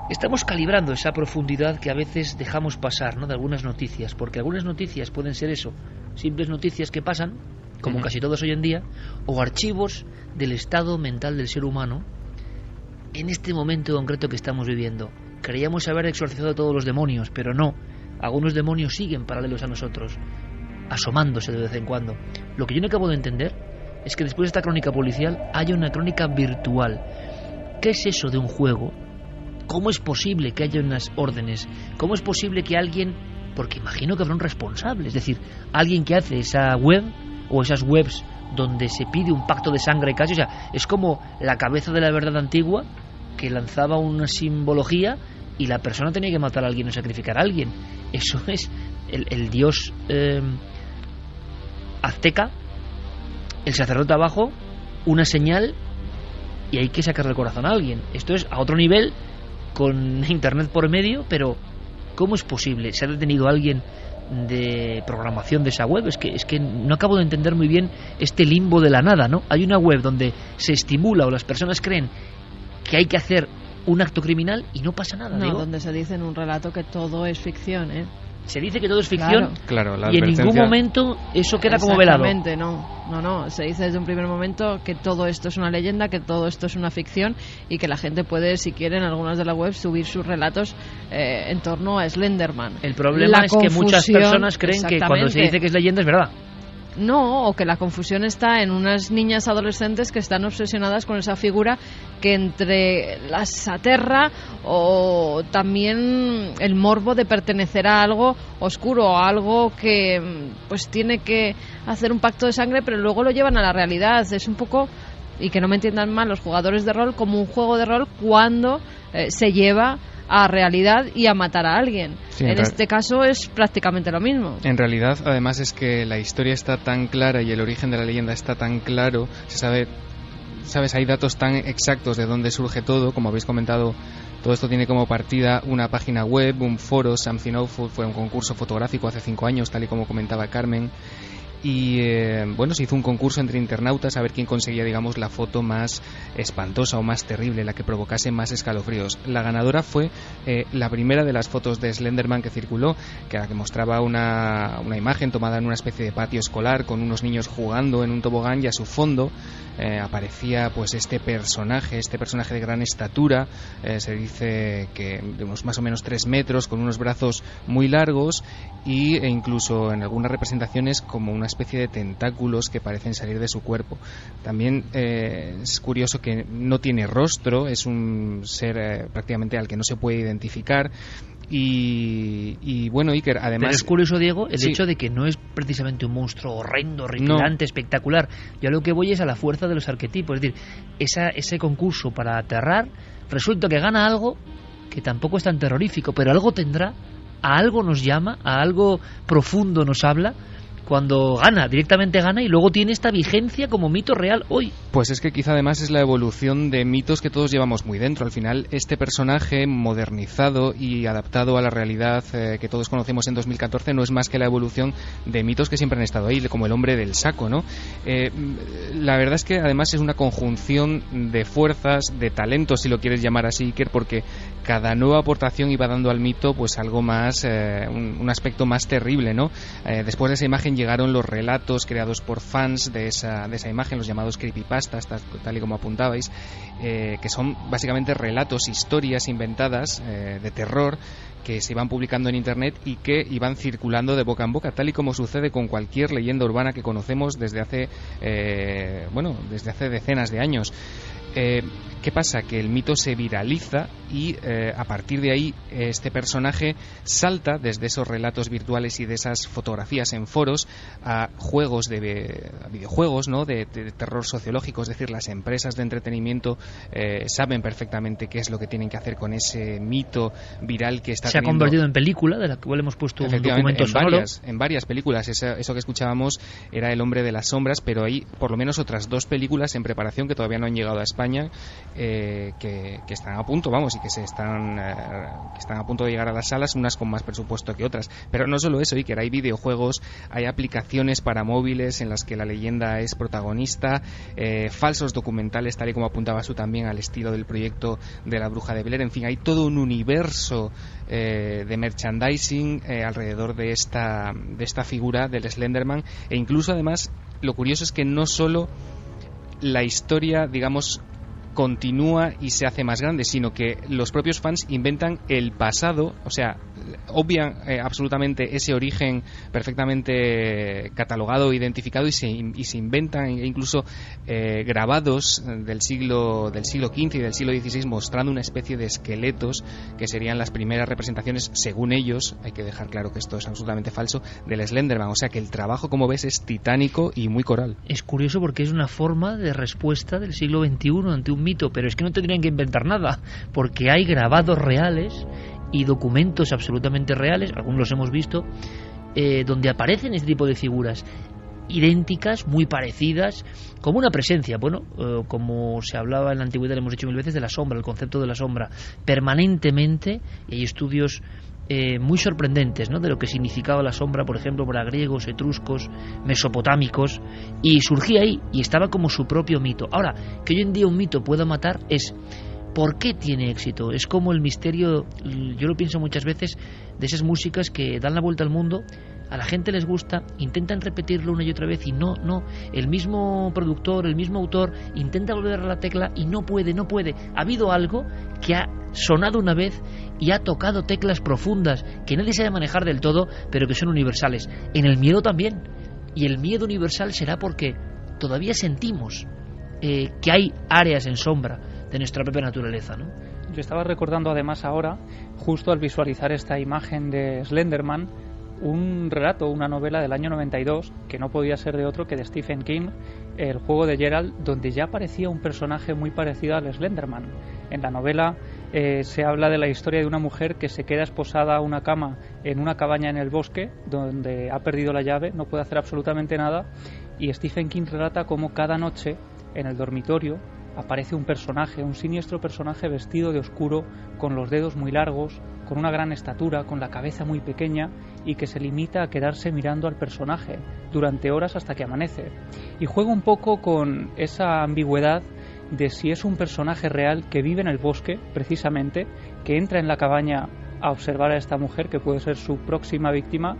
Estamos calibrando esa profundidad que a veces dejamos pasar, ¿no?, de algunas noticias, porque algunas noticias pueden ser eso, simples noticias que pasan, como casi todos hoy en día, o archivos del estado mental del ser humano en este momento concreto que estamos viviendo. Creíamos haber exorcizado a todos los demonios, pero no, algunos demonios siguen paralelos a nosotros, asomándose de vez en cuando. Lo que yo no acabo de entender es que después de esta crónica policial haya una crónica virtual. ¿Qué es eso de un juego? ¿Cómo es posible que haya unas órdenes? ¿Cómo es posible que alguien, porque imagino que habrá un responsable, es decir, alguien que hace esa web o esas webs donde se pide un pacto de sangre casi, o sea, es como la cabeza de la verdad antigua que lanzaba una simbología y la persona tenía que matar a alguien o sacrificar a alguien. Eso es el dios azteca, el sacerdote abajo, una señal, y hay que sacarle el corazón a alguien. Esto es a otro nivel, con internet por medio, pero ¿cómo es posible? ¿Se ha detenido alguien de programación de esa web? Es que no acabo de entender muy bien este limbo de la nada, ¿no? Hay una web donde se estimula o las personas creen que hay que hacer un acto criminal y no pasa nada. No, donde se dice en un relato que todo es ficción, ¿eh? Se dice que todo es ficción, claro, y en ningún momento eso queda como velado. Exactamente, no. Se dice desde un primer momento que todo esto es una leyenda, que todo esto es una ficción y que la gente puede, si quiere, en algunas de las webs subir sus relatos en torno a Slenderman. El problema es que muchas personas creen que cuando se dice que es leyenda es verdad. No, o que la confusión está en unas niñas adolescentes que están obsesionadas con esa figura que entre las aterra, o también el morbo de pertenecer a algo oscuro, a algo que pues tiene que hacer un pacto de sangre, pero luego lo llevan a la realidad. Es un poco, y que no me entiendan mal los jugadores de rol, como un juego de rol cuando se lleva a realidad y a matar a alguien. Sí, en este caso es prácticamente lo mismo. En realidad, además, es que la historia está tan clara y el origen de la leyenda está tan claro, se sabe, ¿sabes? Hay datos tan exactos de dónde surge todo, como habéis comentado Todo esto tiene como partida una página web, un foro. Something Awful fue un concurso fotográfico hace 5 años, tal y como comentaba Carmen. Y bueno, se hizo un concurso entre internautas a ver quién conseguía, digamos, la foto más espantosa o más terrible, la que provocase más escalofríos. La ganadora fue la primera de las fotos de Slenderman que circuló, que mostraba una imagen tomada en una especie de patio escolar con unos niños jugando en un tobogán, y a su fondo aparecía pues este personaje de gran estatura, se dice que de unos más o menos 3 metros, con unos brazos muy largos e incluso en algunas representaciones como una especie de tentáculos que parecen salir de su cuerpo. También es curioso que no tiene rostro, es un ser prácticamente al que no se puede identificar. Y bueno, Iker, además... Pero es curioso, Diego, el sí. hecho de que no es precisamente un monstruo horrendo, horripilante, espectacular. Yo a lo que voy es a la fuerza de los arquetipos. Es decir, ese concurso para aterrar, resulta que gana algo que tampoco es tan terrorífico, pero algo tendrá, a algo nos llama, a algo profundo nos habla, cuando directamente gana, y luego tiene esta vigencia como mito real hoy. Pues es que quizá además es la evolución de mitos que todos llevamos muy dentro. Al final, este personaje modernizado y adaptado a la realidad que todos conocemos en 2014 no es más que la evolución de mitos que siempre han estado ahí, como el hombre del saco, ¿no? La verdad es que además es una conjunción de fuerzas, de talentos, si lo quieres llamar así, Iker, porque cada nueva aportación iba dando al mito pues algo más, un aspecto más terrible, ¿no? Después de esa imagen llegaron los relatos creados por fans de esa imagen, los llamados creepypastas, tal y como apuntabais, que son básicamente relatos, historias inventadas de terror que se iban publicando en internet y que iban circulando de boca en boca, tal y como sucede con cualquier leyenda urbana que conocemos desde hace decenas de años. ¿Qué pasa? Que el mito se viraliza y a partir de ahí este personaje salta desde esos relatos virtuales y de esas fotografías en foros a juegos a videojuegos, ¿no? de terror sociológico. Es decir, las empresas de entretenimiento saben perfectamente qué es lo que tienen que hacer con ese mito viral que está se ha convertido en película, de la cual hemos puesto un documento sonoro. En varias películas. Eso que escuchábamos era El hombre de las sombras, pero hay por lo menos otras 2 películas en preparación que todavía no han llegado a España, que están a punto, y que están a punto de llegar a las salas, unas con más presupuesto que otras. Pero no solo eso, Iker, hay videojuegos, hay aplicaciones para móviles en las que la leyenda es protagonista, falsos documentales, tal y como apuntaba tú también, al estilo del proyecto de la Bruja de Blair. En fin, hay todo un universo de merchandising alrededor de esta figura del Slenderman, e incluso además lo curioso es que no solo la historia, digamos, continúa y se hace más grande, sino que los propios fans inventan el pasado, o sea, obvian absolutamente ese origen perfectamente catalogado, identificado, y se inventan incluso grabados del siglo XV y del siglo XVI mostrando una especie de esqueletos que serían las primeras representaciones, según ellos, hay que dejar claro que esto es absolutamente falso, del Slenderman. O sea que el trabajo, como ves, es titánico y muy coral. Es curioso porque es una forma de respuesta del siglo XXI ante un mito, pero es que no tendrían que inventar nada, porque hay grabados reales y documentos absolutamente reales, algunos los hemos visto, donde aparecen este tipo de figuras idénticas, muy parecidas, como una presencia, como se hablaba en la antigüedad, lo hemos dicho 1000 veces, de la sombra, el concepto de la sombra, permanentemente, y hay estudios muy sorprendentes, ¿no?, de lo que significaba la sombra, por ejemplo, para griegos, etruscos, mesopotámicos, y surgía ahí, y estaba como su propio mito. Ahora, que hoy en día un mito pueda matar es... ¿por qué tiene éxito? Es como el misterio, yo lo pienso muchas veces, de esas músicas que dan la vuelta al mundo, a la gente les gusta, intentan repetirlo una y otra vez y no, el mismo productor, el mismo autor intenta volver a la tecla y no puede. Ha habido algo que ha sonado una vez y ha tocado teclas profundas que nadie sabe manejar del todo, pero que son universales. En el miedo también, y el miedo universal será porque todavía sentimos que hay áreas en sombra de nuestra propia naturaleza, ¿no? Yo estaba recordando además ahora, justo al visualizar esta imagen de Slenderman, un relato, una novela del año 92, que no podía ser de otro que de Stephen King, El juego de Gerald, donde ya aparecía un personaje muy parecido al Slenderman. En la novela se habla de la historia de una mujer que se queda esposada a una cama en una cabaña en el bosque, donde ha perdido la llave, no puede hacer absolutamente nada, y Stephen King relata cómo cada noche en el dormitorio aparece un personaje, un siniestro personaje vestido de oscuro, con los dedos muy largos, con una gran estatura, con la cabeza muy pequeña y que se limita a quedarse mirando al personaje durante horas hasta que amanece. Y juega un poco con esa ambigüedad de si es un personaje real que vive en el bosque, precisamente, que entra en la cabaña a observar a esta mujer que puede ser su próxima víctima,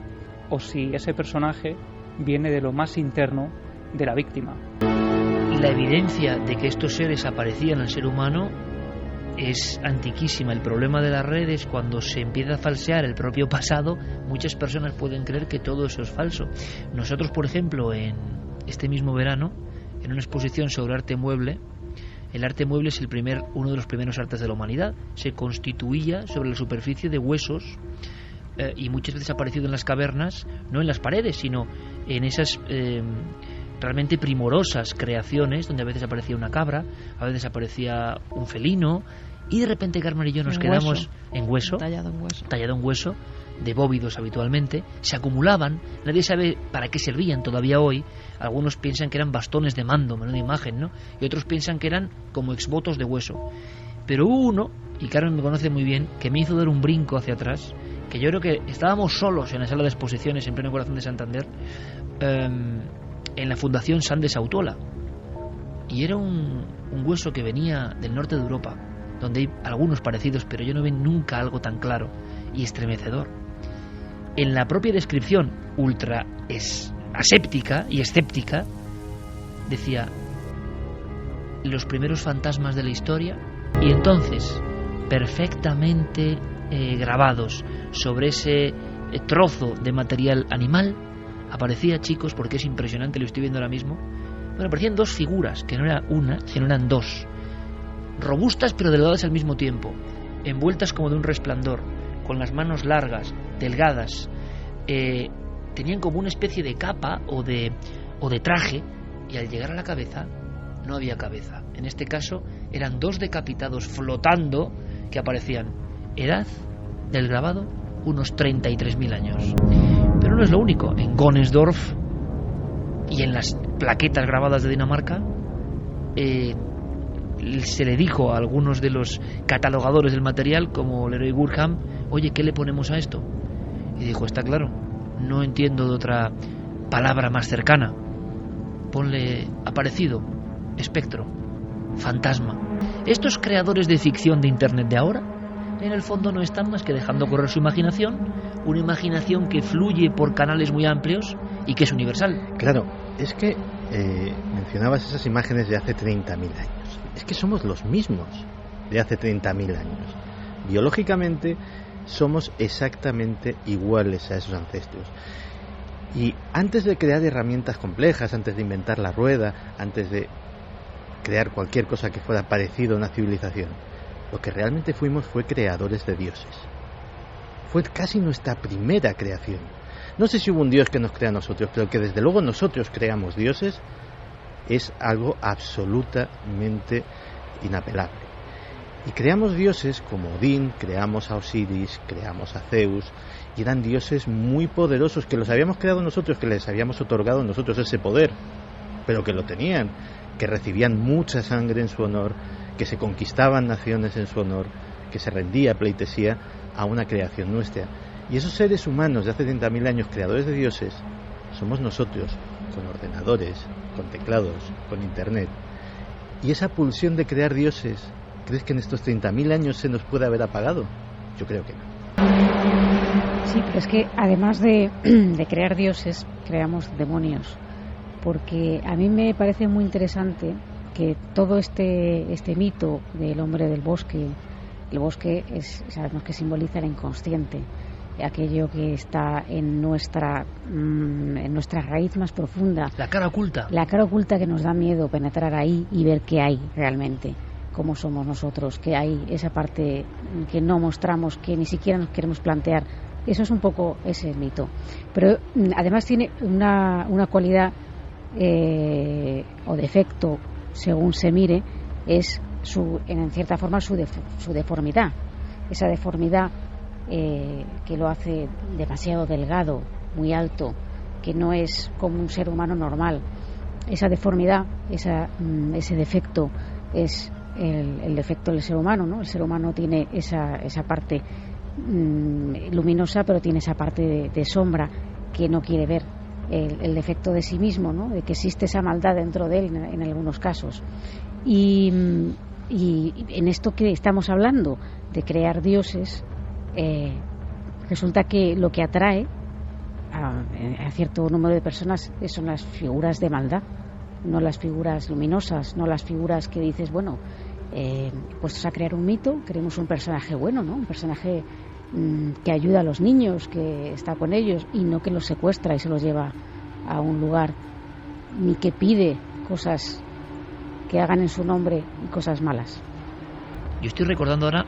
o si ese personaje viene de lo más interno de la víctima. La evidencia de que estos seres aparecían al ser humano es antiquísima. El problema de las redes, cuando se empieza a falsear el propio pasado, muchas personas pueden creer que todo eso es falso. Nosotros, por ejemplo, en este mismo verano, en una exposición sobre arte mueble, el arte mueble es uno de los primeros artes de la humanidad. Se constituía sobre la superficie de huesos y muchas veces ha aparecido en las cavernas, no en las paredes, sino en esas realmente primorosas creaciones donde a veces aparecía una cabra, a veces aparecía un felino, y de repente Carmen y yo nos quedamos en hueso, tallado en hueso, de bóvidos habitualmente, se acumulaban, nadie sabe para qué servían todavía hoy. Algunos piensan que eran bastones de mando, menuda imagen, ¿no? Y otros piensan que eran como exvotos de hueso. Pero hubo uno, y Carmen me conoce muy bien, que me hizo dar un brinco hacia atrás, que yo creo que estábamos solos en la sala de exposiciones en pleno corazón de Santander, en la Fundación San de Sautola, y era un hueso que venía del norte de Europa, donde hay algunos parecidos, pero yo no vi nunca algo tan claro y estremecedor. En la propia descripción ultra aséptica y escéptica decía los primeros fantasmas de la historia, y entonces perfectamente grabados sobre ese trozo de material animal aparecía, chicos, porque es impresionante, lo estoy viendo ahora mismo, bueno, aparecían dos figuras, que no era una, sino eran dos, robustas pero delgadas al mismo tiempo, envueltas como de un resplandor, con las manos largas, delgadas, tenían como una especie de capa o de traje, y al llegar a la cabeza no había cabeza. En este caso eran dos decapitados flotando que aparecían. Edad del grabado, unos 33.000 años. Pero no es lo único. En Gönsdorf y en las plaquetas grabadas de Dinamarca se le dijo a algunos de los catalogadores del material, como Leroy Gurham, oye, ¿qué le ponemos a esto? Y dijo, está claro, no entiendo de otra palabra más cercana. Ponle aparecido, espectro, fantasma. Estos creadores de ficción de Internet de ahora, en el fondo no están más que dejando correr su imaginación, una imaginación que fluye por canales muy amplios y que es universal. Claro, es que mencionabas esas imágenes de hace 30.000 años. Es que somos los mismos de hace 30.000 años. Biológicamente somos exactamente iguales a esos ancestros. Y antes de crear herramientas complejas, antes de inventar la rueda, antes de crear cualquier cosa que fuera parecido a una civilización, lo que realmente fuimos fue creadores de dioses. Fue casi nuestra primera creación. No sé si hubo un dios que nos crea a nosotros, pero que desde luego nosotros creamos dioses es algo absolutamente inapelable. Y creamos dioses como Odín, creamos a Osiris, creamos a Zeus, y eran dioses muy poderosos que los habíamos creado nosotros, que les habíamos otorgado nosotros ese poder, pero que lo tenían, que recibían mucha sangre en su honor, que se conquistaban naciones en su honor, que se rendía pleitesía a una creación nuestra. Y esos seres humanos de hace 30.000 años, creadores de dioses, somos nosotros, con ordenadores, con teclados, con internet. Y esa pulsión de crear dioses, ¿crees que en estos 30.000 años se nos puede haber apagado? Yo creo que no. Sí, pero es que además de crear dioses, creamos demonios. Porque a mí me parece muy interesante que todo este mito del hombre del bosque, el bosque sabemos que simboliza el inconsciente, aquello que está en nuestra raíz más profunda, la cara oculta que nos da miedo penetrar ahí y ver qué hay realmente, cómo somos nosotros, qué hay, esa parte que no mostramos, que ni siquiera nos queremos plantear. Eso es un poco ese mito, pero además tiene una cualidad o defecto, según se mire, es en cierta forma su deformidad, esa deformidad que lo hace demasiado delgado, muy alto, que no es como un ser humano normal. Esa deformidad, ese defecto es el defecto del ser humano, ¿no? El ser humano tiene esa parte luminosa, pero tiene esa parte de sombra que no quiere ver, el defecto de sí mismo, ¿no? De que existe esa maldad dentro de él en algunos casos. Y en esto que estamos hablando de crear dioses, resulta que lo que atrae a cierto número de personas son las figuras de maldad, no las figuras luminosas, no las figuras que dices, bueno, puestos a crear un mito, queremos un personaje bueno, ¿no? Un personaje que ayuda a los niños, que está con ellos, y no que los secuestra y se los lleva a un lugar, ni que pide cosas que hagan en su nombre y cosas malas. Yo estoy recordando ahora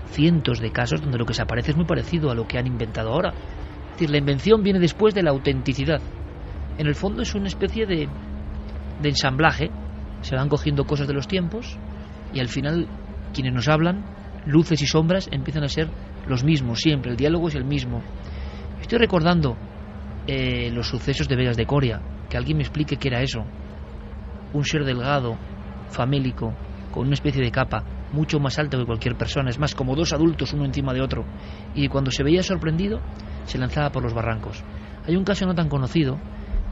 cientos de casos donde lo que se aparece es muy parecido a lo que han inventado ahora. Es decir, la invención viene después de la autenticidad. En el fondo es una especie de ensamblaje. Se van cogiendo cosas de los tiempos y al final quienes nos hablan, luces y sombras, empiezan a ser los mismos siempre. El diálogo es el mismo. Estoy recordando los sucesos de Vegas de Coria. Que alguien me explique qué era eso. Un ser delgado, famélico, con una especie de capa, mucho más alto que cualquier persona, es más, como dos adultos uno encima de otro, y cuando se veía sorprendido se lanzaba por los barrancos. Hay un caso no tan conocido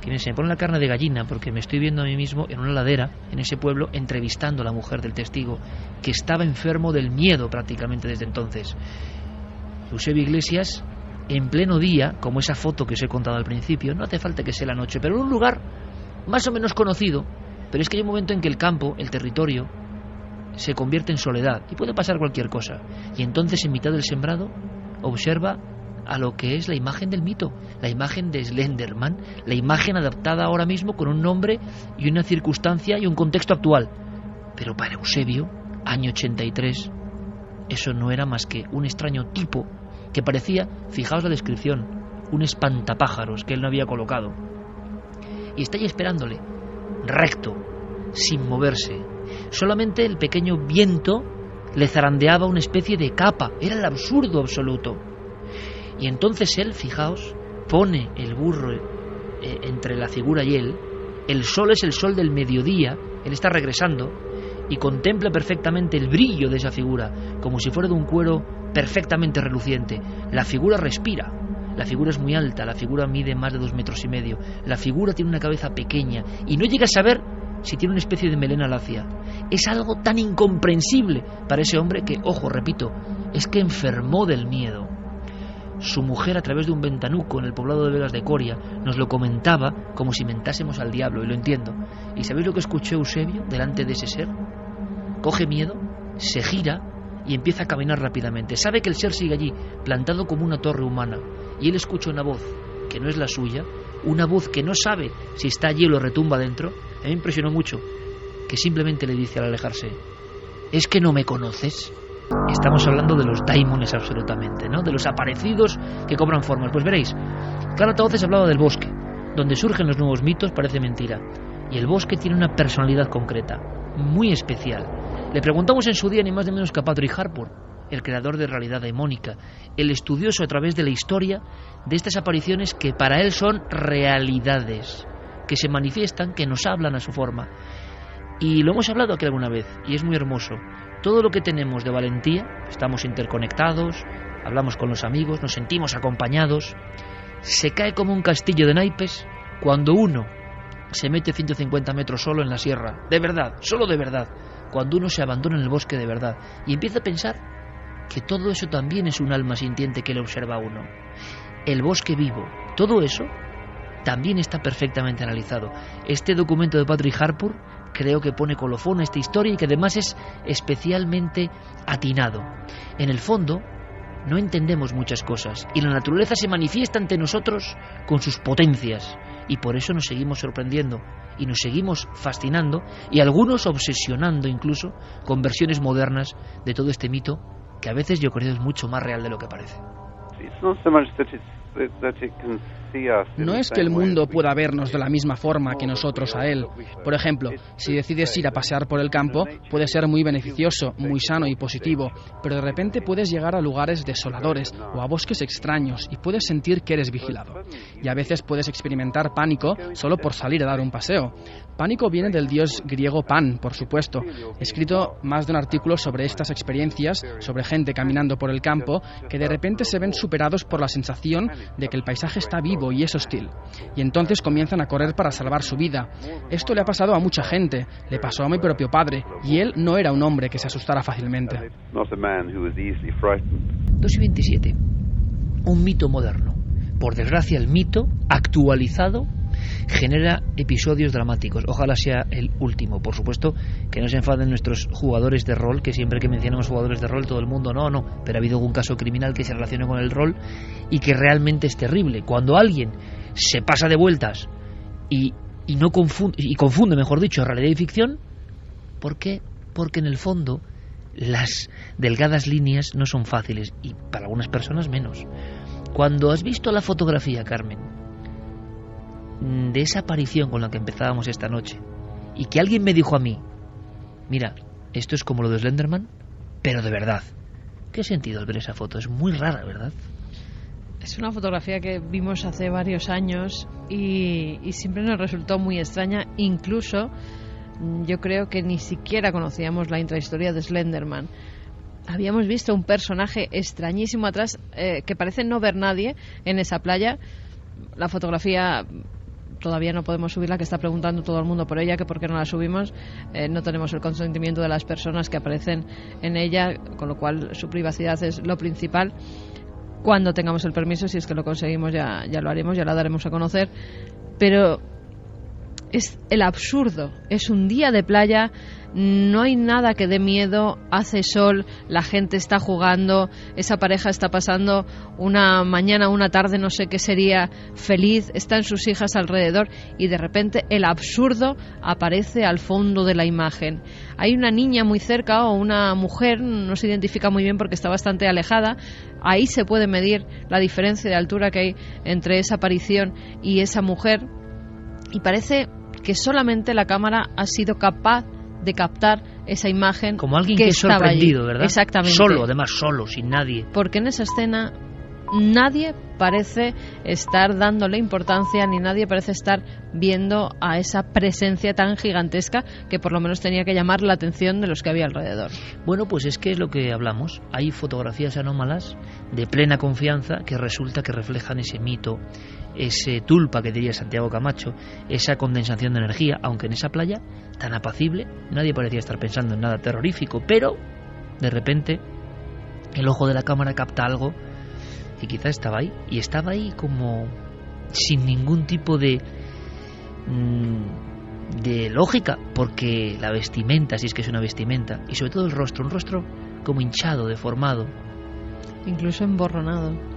que se me pone la carne de gallina porque me estoy viendo a mí mismo en una ladera en ese pueblo entrevistando a la mujer del testigo, que estaba enfermo del miedo prácticamente desde entonces. Eusebio Iglesias, en pleno día, como esa foto que os he contado al principio, no hace falta que sea la noche, pero en un lugar más o menos conocido, pero es que hay un momento en que el campo, el territorio, se convierte en soledad y puede pasar cualquier cosa. Y entonces, en mitad del sembrado, observa a lo que es la imagen del mito, la imagen de Slenderman, la imagen adaptada ahora mismo con un nombre y una circunstancia y un contexto actual. Pero para Eusebio, año 83, eso no era más que un extraño tipo que parecía, fijaos la descripción, un espantapájaros que él no había colocado. Y está ahí esperándole, recto, sin moverse. Solamente el pequeño viento le zarandeaba una especie de capa. Era el absurdo absoluto. Y entonces él, fijaos, pone el burro entre la figura y él. El sol es el sol del mediodía. Él está regresando y contempla perfectamente el brillo de esa figura, como si fuera de un cuero perfectamente reluciente. La figura respira. La figura es muy alta. La figura mide más de 2,5 metros. La figura tiene una cabeza pequeña y no llega a saber si tiene una especie de melena lacia. Es algo tan incomprensible para ese hombre que, ojo, repito, es que enfermó del miedo. Su mujer, a través de un ventanuco en el poblado de Vegas de Coria, nos lo comentaba como si mentásemos al diablo, y lo entiendo. ¿Y sabéis lo que escuchó Eusebio delante de ese ser? Coge miedo, se gira y empieza a caminar rápidamente. Sabe que el ser sigue allí, plantado como una torre humana, y él escucha una voz que no es la suya, una voz que no sabe si está allí o lo retumba dentro. A mí me impresionó mucho, que simplemente le dice al alejarse: ¿es que no me conoces? Estamos hablando de los daimones absolutamente, ¿no? De los aparecidos que cobran formas. Pues veréis, Clara Tauces hablaba del bosque, donde surgen los nuevos mitos, parece mentira. Y el bosque tiene una personalidad concreta, muy especial. Le preguntamos en su día ni más ni menos que a Patrick Harpur, el creador de Realidad Daimónica, el estudioso a través de la historia de estas apariciones que para él son realidades, que se manifiestan, que nos hablan a su forma. Y lo hemos hablado aquí alguna vez, y es muy hermoso. Todo lo que tenemos de valentía, estamos interconectados, hablamos con los amigos, nos sentimos acompañados, se cae como un castillo de naipes cuando uno se mete 150 metros solo en la sierra, de verdad, solo de verdad, cuando uno se abandona en el bosque de verdad, y empieza a pensar que todo eso también es un alma sintiente que le observa a uno. El bosque vivo, todo eso también está perfectamente analizado. Este documento de Patrick Harpur creo que pone colofón a esta historia y que además es especialmente atinado. En el fondo, no entendemos muchas cosas y la naturaleza se manifiesta ante nosotros con sus potencias y por eso nos seguimos sorprendiendo y nos seguimos fascinando y algunos obsesionando incluso con versiones modernas de todo este mito que a veces yo creo es mucho más real de lo que parece. It's not so much that it can No es que el mundo pueda vernos de la misma forma que nosotros a él. Por ejemplo, si decides ir a pasear por el campo, puede ser muy beneficioso, muy sano y positivo, pero de repente puedes llegar a lugares desoladores o a bosques extraños y puedes sentir que eres vigilado. Y a veces puedes experimentar pánico solo por salir a dar un paseo. Pánico viene del dios griego Pan, por supuesto. He escrito más de un artículo sobre estas experiencias, sobre gente caminando por el campo, que de repente se ven superados por la sensación de que el paisaje está vivo y es hostil. Y entonces comienzan a correr para salvar su vida. Esto le ha pasado a mucha gente. Le pasó a mi propio padre, y él no era un hombre que se asustara fácilmente. 2:27. Un mito moderno. Por desgracia, el mito, actualizado, genera episodios dramáticos. Ojalá sea el último. Por supuesto, que no se enfaden nuestros jugadores de rol, que siempre que mencionamos jugadores de rol todo el mundo no, pero ha habido algún caso criminal que se relacione con el rol y que realmente es terrible. Cuando alguien se pasa de vueltas y confunde, mejor dicho, realidad y ficción, ¿por qué? Porque en el fondo las delgadas líneas no son fáciles y para algunas personas menos. Cuando has visto la fotografía, Carmen, de esa aparición con la que empezábamos esta noche, y que alguien me dijo a mí, mira, esto es como lo de Slenderman, pero de verdad, ¿qué sentido al ver esa foto? Es muy rara, ¿verdad? Es una fotografía que vimos hace varios años y siempre nos resultó muy extraña. Incluso yo creo que ni siquiera conocíamos la intrahistoria de Slenderman. Habíamos visto un personaje extrañísimo atrás que parece no ver nadie en esa playa. La fotografía todavía no podemos subirla, que está preguntando todo el mundo por ella, que por qué no la subimos. No tenemos el consentimiento de las personas que aparecen en ella, con lo cual su privacidad es lo principal. Cuando tengamos el permiso, si es que lo conseguimos, ya lo haremos, ya la daremos a conocer. Pero es el absurdo, es un día de playa, no hay nada que dé miedo, hace sol, la gente está jugando, esa pareja está pasando una mañana, una tarde, no sé qué sería, feliz, están sus hijas alrededor y de repente el absurdo aparece al fondo de la imagen. Hay una niña muy cerca o una mujer, no se identifica muy bien porque está bastante alejada, ahí se puede medir la diferencia de altura que hay entre esa aparición y esa mujer y parece que solamente la cámara ha sido capaz de captar esa imagen como alguien que es sorprendido, allí. ¿verdad? Exactamente. Solo, además solo, sin nadie. Porque en esa escena nadie parece estar dándole importancia ni nadie parece estar viendo a esa presencia tan gigantesca que por lo menos tenía que llamar la atención de los que había alrededor. Bueno, pues es que es lo que hablamos. Hay fotografías anómalas de plena confianza que resulta que reflejan ese mito, ese tulpa que diría Santiago Camacho, esa condensación de energía, aunque en esa playa tan apacible nadie parecía estar pensando en nada terrorífico, pero de repente el ojo de la cámara capta algo que quizá estaba ahí, y estaba ahí como sin ningún tipo de lógica, porque la vestimenta, si es que es una vestimenta, y sobre todo el rostro, un rostro como hinchado, deformado, incluso emborronado.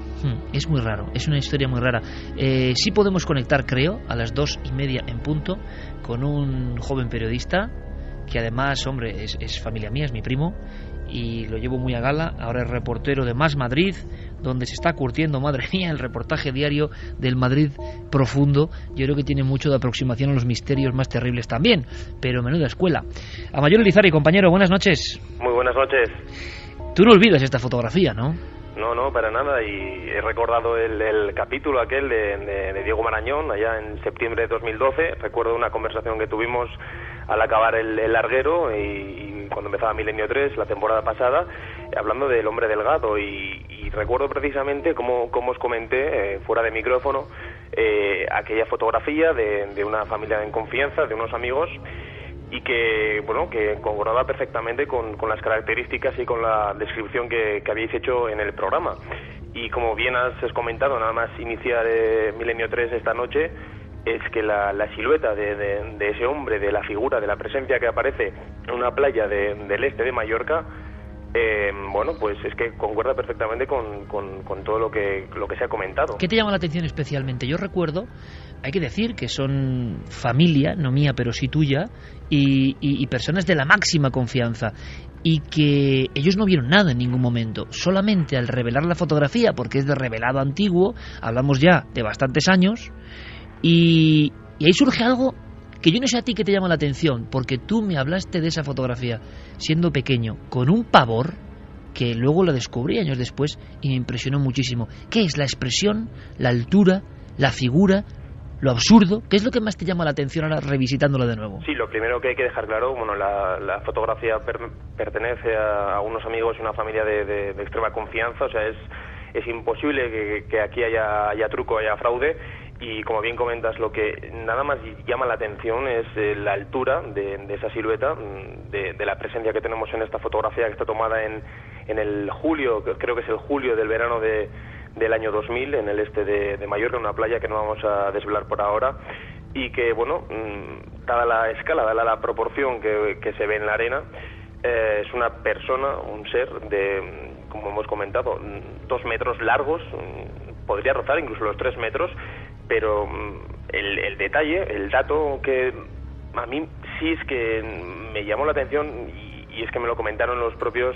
Es muy raro, es una historia muy rara. Sí podemos conectar, creo, a las 2:30 en punto con un joven periodista que además, hombre, es familia mía, es mi primo y lo llevo muy a gala. Ahora es reportero de Más Madrid, donde se está curtiendo, madre mía, el reportaje diario del Madrid profundo. Yo creo que tiene mucho de aproximación a los misterios más terribles también, pero menuda escuela. Amayor Elizarri, compañero, buenas noches. Muy buenas noches. Tú no olvidas esta fotografía, ¿no? No, para nada, y he recordado el capítulo aquel de Diego Marañón, allá en septiembre de 2012. Recuerdo una conversación que tuvimos al acabar el larguero y cuando empezaba Milenio 3, la temporada pasada, hablando del hombre delgado, y recuerdo precisamente como os comenté, fuera de micrófono, aquella fotografía de una familia en confianza, de unos amigos, y que concordaba perfectamente con las características y con la descripción que habéis hecho en el programa. Y como bien has comentado, nada más iniciar Milenio 3 esta noche, es que la silueta de ese hombre, de la figura, de la presencia que aparece en una playa del este de Mallorca, bueno, pues es que concuerda perfectamente con todo lo que se ha comentado. ¿Qué te llama la atención especialmente? Yo recuerdo, hay que decir que son familia, no mía, pero sí tuya, y personas de la máxima confianza, y que ellos no vieron nada en ningún momento. Solamente al revelar la fotografía, porque es de revelado antiguo, hablamos ya de bastantes años, y ahí surge algo que yo no sé a ti qué te llama la atención, porque tú me hablaste de esa fotografía siendo pequeño, con un pavor que luego lo descubrí años después y me impresionó muchísimo. ¿Qué es la expresión, la altura, la figura, lo absurdo? ¿Qué es lo que más te llama la atención ahora revisitándola de nuevo? Sí, lo primero que hay que dejar claro, bueno, la fotografía pertenece a unos amigos y una familia de extrema confianza, o sea, es imposible que aquí haya truco, haya fraude. Y como bien comentas, lo que nada más llama la atención es la altura de esa silueta, de la presencia que tenemos en esta fotografía que está tomada en el julio, creo que es el julio del verano del año 2000, en el este de Mallorca, en una playa que no vamos a desvelar por ahora, y que, bueno, dada la escala, dada la proporción que se ve en la arena, es una persona, un ser de, como hemos comentado, 2 metros largos, podría rozar incluso los 3 metros, pero el detalle, el dato que a mí sí es que me llamó la atención, y es que me lo comentaron los propios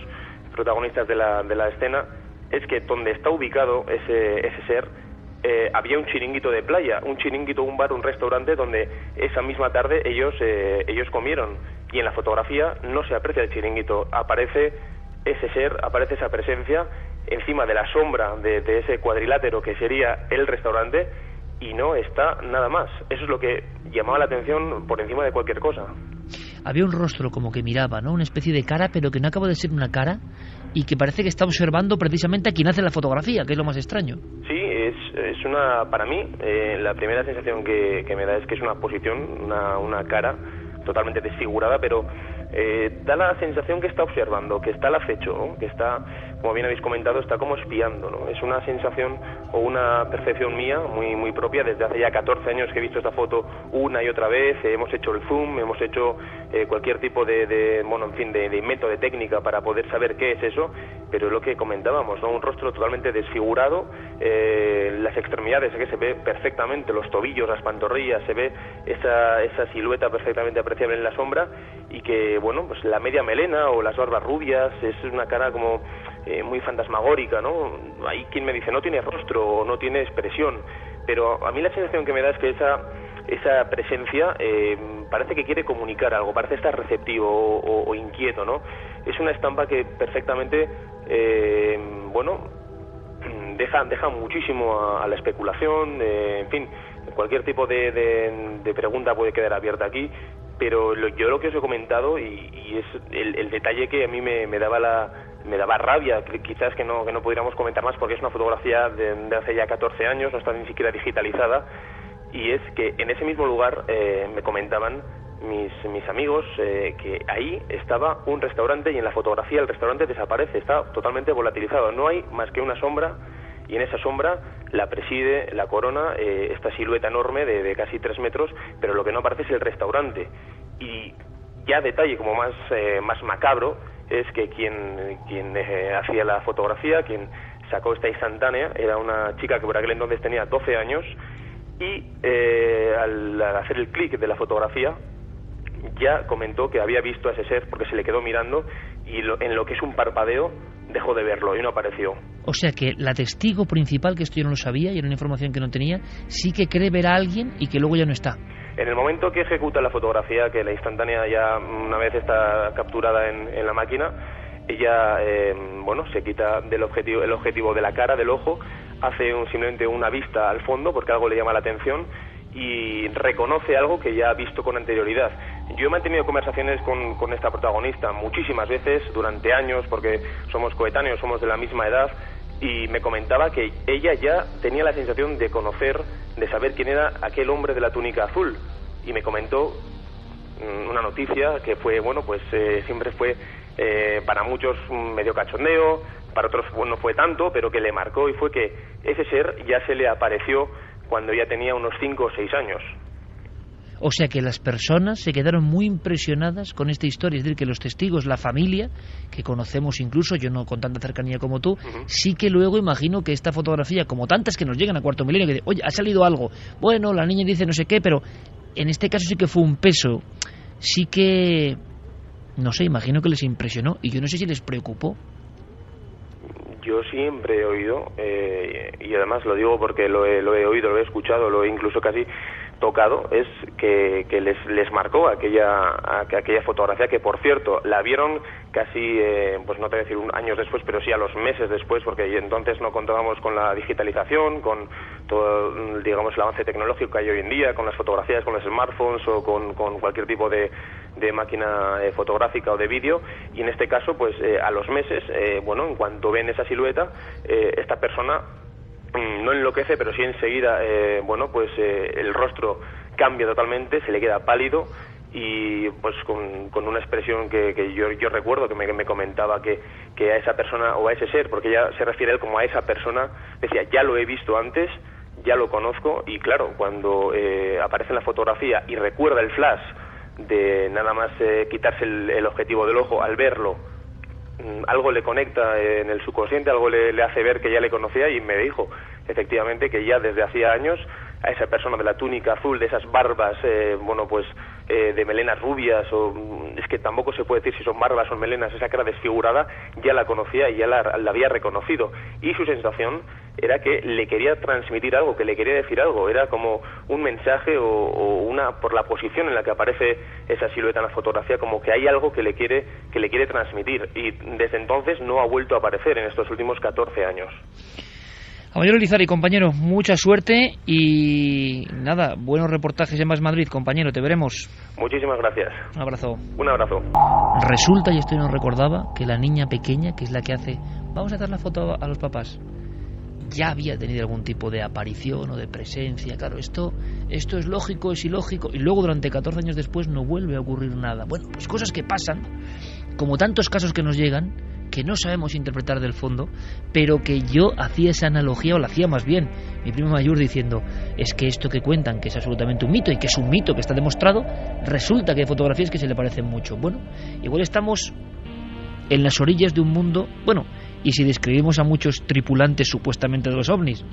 protagonistas de la escena, es que donde está ubicado ese ser, había un chiringuito de playa, un chiringuito, un bar, un restaurante donde esa misma tarde ellos comieron, y en la fotografía no se aprecia el chiringuito, aparece ese ser, aparece esa presencia encima de la sombra de ese cuadrilátero que sería el restaurante, y no está nada más. Eso es lo que llamaba la atención por encima de cualquier cosa. Había un rostro como que miraba, ¿no? Una especie de cara, pero que no acaba de ser una cara, y que parece que está observando precisamente a quien hace la fotografía, que es lo más extraño. Sí, es una, para mí, la primera sensación que me da es que es una posición, una cara totalmente desfigurada, pero da la sensación que está observando, que está al acecho, ¿no? Que está, como bien habéis comentado, está como espiando, ¿no? Es una sensación o una percepción mía muy, muy propia. Desde hace ya 14 años que he visto esta foto una y otra vez, hemos hecho el zoom, hemos hecho cualquier tipo de método, de técnica para poder saber qué es eso, pero es lo que comentábamos, ¿no? Un rostro totalmente desfigurado, las extremidades que se ve perfectamente, los tobillos, las pantorrillas, se ve esa silueta perfectamente apreciable en la sombra, y que, bueno, pues la media melena o las barbas rubias, es una cara como muy fantasmagórica, ¿no? Hay quien me dice, no tiene rostro o no tiene expresión, pero a mí la sensación que me da es que esa presencia parece que quiere comunicar algo, parece estar receptivo o inquieto, ¿no? Es una estampa que perfectamente, deja muchísimo a la especulación, en fin, cualquier tipo de pregunta puede quedar abierta aquí, pero yo lo que os he comentado, y es el detalle que a mí me daba rabia, quizás que no pudiéramos comentar más, porque es una fotografía de hace ya 14 años, no está ni siquiera digitalizada, y es que en ese mismo lugar me comentaban mis amigos que ahí estaba un restaurante, y en la fotografía el restaurante desaparece, está totalmente volatilizado, no hay más que una sombra, y en esa sombra la preside, la corona, esta silueta enorme de casi 3 metros, pero lo que no aparece es el restaurante. Y ya detalle como más macabro es que quien hacía la fotografía, quien sacó esta instantánea, era una chica que por aquel entonces tenía 12 años, y al hacer el clic de la fotografía ya comentó que había visto a ese ser porque se le quedó mirando, y en lo que es un parpadeo dejó de verlo y no apareció. O sea que la testigo principal, que esto yo no lo sabía y era una información que no tenía, sí que cree ver a alguien y que luego ya no está. En el momento que ejecuta la fotografía, que la instantánea ya una vez está capturada en la máquina, ella se quita el objetivo de la cara, del ojo, hace simplemente una vista al fondo porque algo le llama la atención y reconoce algo que ya ha visto con anterioridad. Yo he mantenido conversaciones con esta protagonista muchísimas veces durante años, porque somos coetáneos, somos de la misma edad, y me comentaba que ella ya tenía la sensación de conocer, de saber quién era aquel hombre de la túnica azul, y me comentó una noticia que fue, siempre fue para muchos medio cachondeo, para otros no fue tanto, pero que le marcó, y fue que ese ser ya se le apareció cuando ya tenía unos 5 o 6 años. O sea que las personas se quedaron muy impresionadas con esta historia, es decir, que los testigos, la familia, que conocemos incluso, yo no con tanta cercanía como tú, sí que luego imagino que esta fotografía, como tantas que nos llegan a Cuarto Milenio, que dicen, oye, ha salido algo, bueno, la niña dice no sé qué, pero en este caso sí que fue un peso, sí que, no sé, imagino que les impresionó, y yo no sé si les preocupó. Yo siempre he oído, y además lo digo porque lo he oído, lo he escuchado, lo he incluso casi tocado, es que les marcó aquella fotografía, que por cierto la vieron casi, pues no te voy a decir años después, pero sí a los meses después, porque entonces no contábamos con la digitalización, con todo, digamos, el avance tecnológico que hay hoy en día, con las fotografías, con los smartphones o con cualquier tipo de máquina fotográfica o de vídeo, y en este caso pues a los meses, bueno, en cuanto ven esa silueta, esta persona no enloquece, pero sí enseguida, bueno, pues el rostro cambia totalmente, se le queda pálido, y pues con una expresión que yo recuerdo que me comentaba que a esa persona, o a ese ser, porque ella se refiere a él como a esa persona, decía, ya lo he visto antes, ya lo conozco, y claro, cuando aparece en la fotografía y recuerda el flash de nada más quitarse el objetivo del ojo, al verlo, algo le conecta en el subconsciente, algo le hace ver que ya le conocía, y me dijo efectivamente que ya desde hacía años a esa persona de la túnica azul, de esas barbas, bueno, pues de melenas rubias, o es que tampoco se puede decir si son barbas o melenas, esa cara desfigurada, ya la conocía y ya la había reconocido, y su sensación era que le quería transmitir algo, que le quería decir algo, era como un mensaje o una, por la posición en la que aparece esa silueta en la fotografía, como que hay algo que le quiere transmitir, y desde entonces no ha vuelto a aparecer en estos últimos 14 años. Caballero Lizari, compañero, mucha suerte y nada, buenos reportajes en Más Madrid, compañero, te veremos. Muchísimas gracias. Un abrazo. Un abrazo. Resulta, y esto nos recordaba, que la niña pequeña, que es la que hace, vamos a hacer la foto a los papás, ya había tenido algún tipo de aparición o de presencia. Claro, esto es lógico, es ilógico, y luego durante 14 años después no vuelve a ocurrir nada. Bueno, pues cosas que pasan, como tantos casos que nos llegan, que no sabemos interpretar del fondo, pero que yo hacía esa analogía, o la hacía más bien mi primo mayor, diciendo, es que esto que cuentan, que es absolutamente un mito, y que es un mito que está demostrado, resulta que hay fotografías que se le parecen mucho. Bueno, igual estamos en las orillas de un mundo, bueno, y si describimos a muchos tripulantes supuestamente de los ovnis,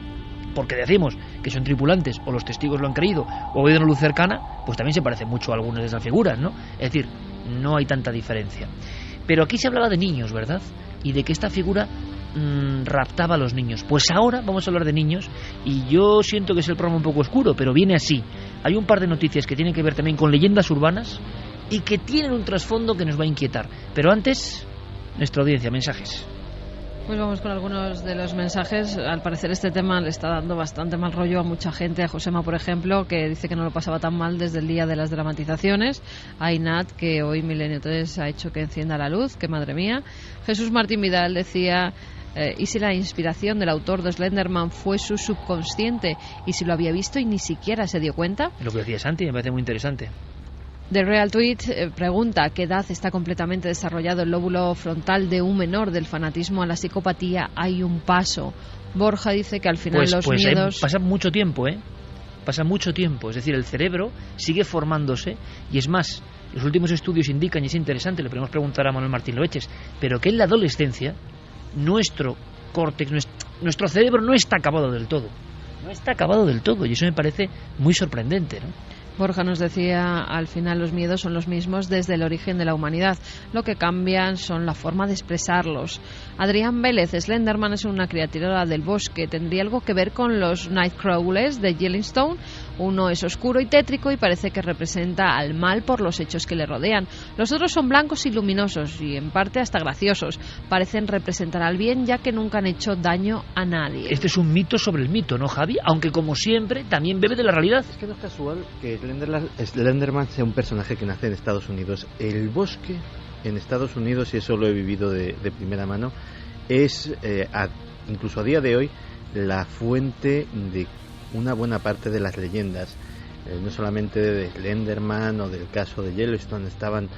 porque decimos que son tripulantes, o los testigos lo han creído, o ha habido una luz cercana, pues también se parecen mucho a algunas de esas figuras, ¿no? Es decir, no hay tanta diferencia. Pero aquí se hablaba de niños, ¿verdad? Y de que esta figura raptaba a los niños. Pues ahora vamos a hablar de niños, y yo siento que es el programa un poco oscuro, pero viene así. Hay un par de noticias que tienen que ver también con leyendas urbanas y que tienen un trasfondo que nos va a inquietar. Pero antes, nuestra audiencia, mensajes. Pues vamos con algunos de los mensajes. Al parecer este tema le está dando bastante mal rollo a mucha gente. A Josema, por ejemplo, que dice que no lo pasaba tan mal desde el día de las dramatizaciones. A Inat, que hoy Milenio 3 ha hecho que encienda la luz, que madre mía. Jesús Martín Vidal decía, ¿y si la inspiración del autor de Slenderman fue su subconsciente? ¿Y si lo había visto y ni siquiera se dio cuenta? Lo que decía Santi me parece muy interesante. The Real Tweet pregunta ¿a qué edad está completamente desarrollado el lóbulo frontal de un menor? Del fanatismo a la psicopatía hay un paso. Borja dice que al final los miedos... pasa mucho tiempo, pasa mucho tiempo, es decir, el cerebro sigue formándose, y es más, los últimos estudios indican, y es interesante, le podemos preguntar a Manuel Martín Loeches, pero que en la adolescencia nuestro córtex, nuestro cerebro no está acabado del todo, y eso me parece muy sorprendente, ¿no? Borja nos decía, al final los miedos son los mismos desde el origen de la humanidad. Lo que cambian son la forma de expresarlos. Adrián Vélez, Slenderman es una criatura del bosque. ¿Tendría algo que ver con los Nightcrawlers de Yellowstone? Uno es oscuro y tétrico y parece que representa al mal por los hechos que le rodean. Los otros son blancos y luminosos y en parte hasta graciosos. Parecen representar al bien ya que nunca han hecho daño a nadie. Este es un mito sobre el mito, ¿no, Javi? Aunque como siempre también bebe de la realidad. Es que no es casual que Slenderman sea un personaje que nace en Estados Unidos. El bosque en Estados Unidos, y eso lo he vivido de primera mano, es incluso a día de hoy la fuente de una buena parte de las leyendas, no solamente de Slenderman o del caso de Yellowstone. Estaban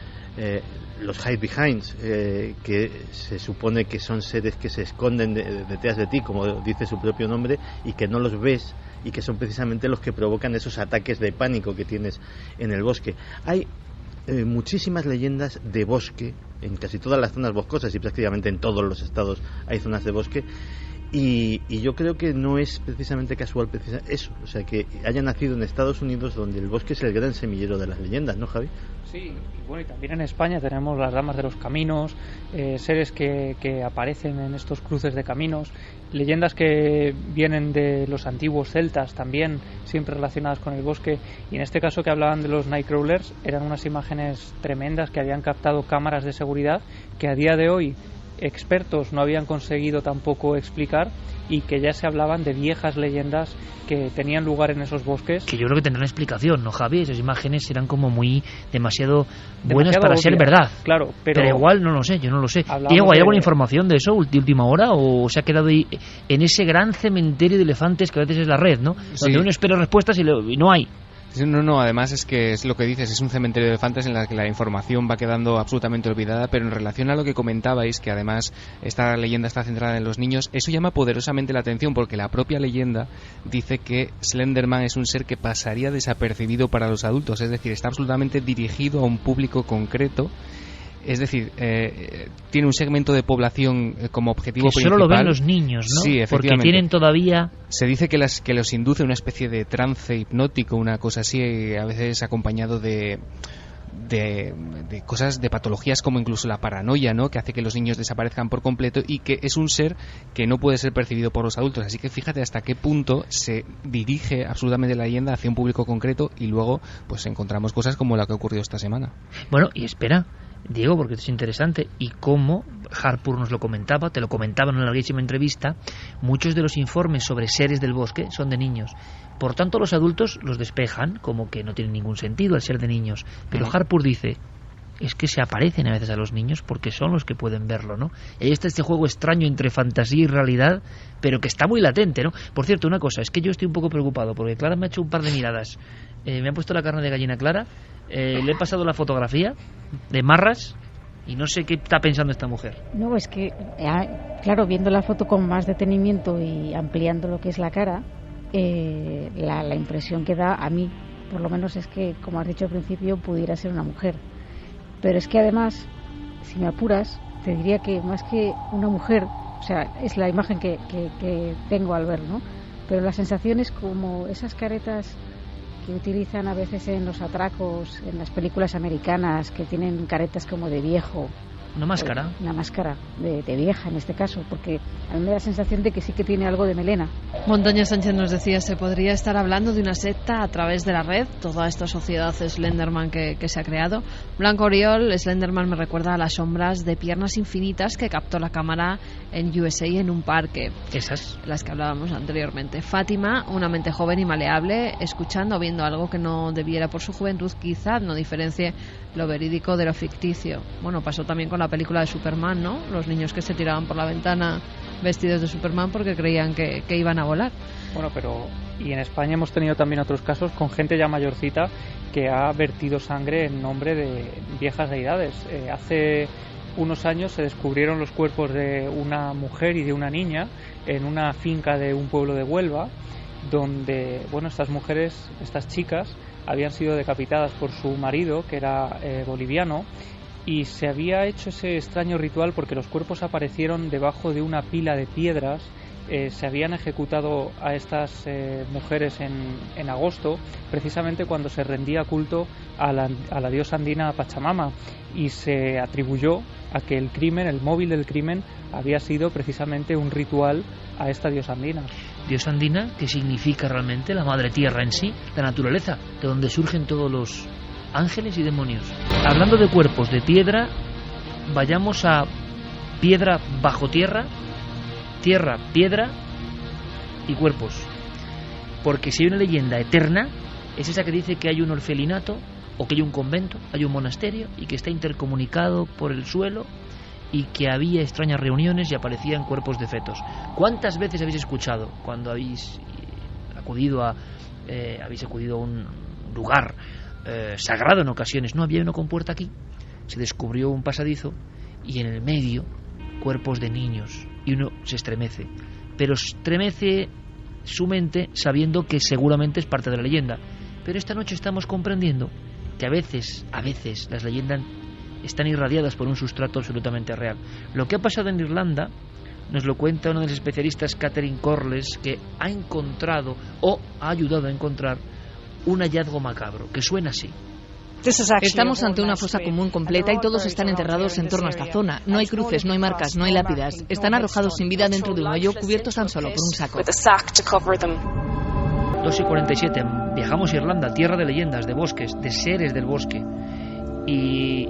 los Hide Behinds, que se supone que son seres que se esconden detrás de ti, como dice su propio nombre, y que no los ves y que son precisamente los que provocan esos ataques de pánico que tienes en el bosque. Hay muchísimas leyendas de bosque en casi todas las zonas boscosas y prácticamente en todos los estados hay zonas de bosque. Y yo creo que no es precisamente casual eso, o sea, que haya nacido en Estados Unidos, donde el bosque es el gran semillero de las leyendas, ¿no, Javi? Sí, y bueno, y también en España tenemos las damas de los caminos, seres que aparecen en estos cruces de caminos, leyendas que vienen de los antiguos celtas también, siempre relacionadas con el bosque, y en este caso que hablaban de los Nightcrawlers, eran unas imágenes tremendas que habían captado cámaras de seguridad que a día de hoy expertos no habían conseguido tampoco explicar, y que ya se hablaban de viejas leyendas que tenían lugar en esos bosques. Que yo creo que tendrán explicación, ¿no, Javi? Esas imágenes eran como muy demasiado buenas para ser verdad. Claro, pero igual no lo sé, yo no lo sé. Diego, ¿hay alguna información de eso de última hora o se ha quedado ahí en ese gran cementerio de elefantes que a veces es la red, ¿no? Donde uno espera respuestas y no hay. No, además es que es lo que dices, es un cementerio de elefantes en el que la información va quedando absolutamente olvidada, pero en relación a lo que comentabais, que además esta leyenda está centrada en los niños, eso llama poderosamente la atención porque la propia leyenda dice que Slenderman es un ser que pasaría desapercibido para los adultos, es decir, está absolutamente dirigido a un público concreto. Es decir, tiene un segmento de población como objetivo que principal. Solo lo ven los niños, ¿no? Sí, efectivamente. Porque tienen todavía... Se dice que los induce a una especie de trance hipnótico, una cosa así, a veces acompañado de cosas, de patologías como incluso la paranoia, ¿no? Que hace que los niños desaparezcan por completo y que es un ser que no puede ser percibido por los adultos. Así que fíjate hasta qué punto se dirige absolutamente la leyenda hacia un público concreto y luego pues encontramos cosas como la que ha ocurrido esta semana. Bueno, y espera, Diego, porque esto es interesante, y como Harpur nos lo comentaba, te lo comentaba en una larguísima entrevista, muchos de los informes sobre seres del bosque son de niños. Por tanto, los adultos los despejan como que no tiene ningún sentido el ser de niños. Pero Harpur dice, es que se aparecen a veces a los niños porque son los que pueden verlo, ¿no? Y ahí está este juego extraño entre fantasía y realidad, pero que está muy latente, ¿no? Por cierto, una cosa, es que yo estoy un poco preocupado porque Clara me ha hecho un par de miradas. Me ha puesto la carne de gallina Clara, le he pasado la fotografía de Marras y no sé qué está pensando esta mujer. No, es que, claro, viendo la foto con más detenimiento y ampliando lo que es la cara, la impresión que da a mí, por lo menos, es que, como has dicho al principio, pudiera ser una mujer. Pero es que además, si me apuras, te diría que más que una mujer, o sea, es la imagen que tengo al ver, ¿no? Pero la sensación es como esas caretas que utilizan a veces en los atracos, en las películas americanas, que tienen caretas como de viejo. ¿Una máscara? Una máscara de vieja en este caso, porque a mí me da la sensación de que sí que tiene algo de melena. Montaña Sánchez nos decía, se podría estar hablando de una secta a través de la red, toda esta sociedad Slenderman que se ha creado. Blanco Oriol, Slenderman me recuerda a las sombras de piernas infinitas que captó la cámara en USA en un parque. Esas. Las que hablábamos anteriormente. Fátima, una mente joven y maleable, escuchando o viendo algo que no debiera por su juventud, quizá no diferencie lo verídico de lo ficticio. Bueno, pasó también con la película de Superman, ¿no? Los niños que se tiraban por la ventana vestidos de Superman porque creían que iban a volar. Bueno, pero y en España hemos tenido también otros casos con gente ya mayorcita que ha vertido sangre en nombre de viejas deidades. Hace unos años se descubrieron los cuerpos de una mujer y de una niña en una finca de un pueblo de Huelva, donde, bueno, estas mujeres, estas chicas, habían sido decapitadas por su marido, que era boliviano, y se había hecho ese extraño ritual porque los cuerpos aparecieron debajo de una pila de piedras. Se habían ejecutado a estas mujeres en agosto, precisamente cuando se rendía culto a la diosa andina Pachamama, y se atribuyó a que el crimen, el móvil del crimen, había sido precisamente un ritual a esta diosa andina. Diosa andina, que significa realmente la madre tierra en sí, la naturaleza, de donde surgen todos los ángeles y demonios. Hablando de cuerpos de piedra, vayamos a piedra bajo tierra, tierra, piedra y cuerpos. Porque si hay una leyenda eterna, es esa que dice que hay un orfelinato, o que hay un convento, hay un monasterio, y que está intercomunicado por el suelo, y que había extrañas reuniones y aparecían cuerpos de fetos. ¿Cuántas veces habéis escuchado, cuando habéis acudido a un lugar sagrado en ocasiones, no había uno con puerta aquí? Se descubrió un pasadizo y en el medio cuerpos de niños, y uno se estremece, pero estremece su mente sabiendo que seguramente es parte de la leyenda. Pero esta noche estamos comprendiendo que a veces las leyendas están irradiadas por un sustrato absolutamente real. Lo que ha pasado en Irlanda nos lo cuenta uno de los especialistas, Catherine Corless, que ha encontrado o ha ayudado a encontrar un hallazgo macabro que suena así. Estamos ante una fosa común completa y todos están enterrados en torno a esta zona. No hay cruces, no hay marcas, no hay lápidas. Están arrojados sin vida dentro de un hoyo, cubiertos tan solo por un saco. 2:47. Viajamos a Irlanda, tierra de leyendas, de bosques, de seres del bosque. Y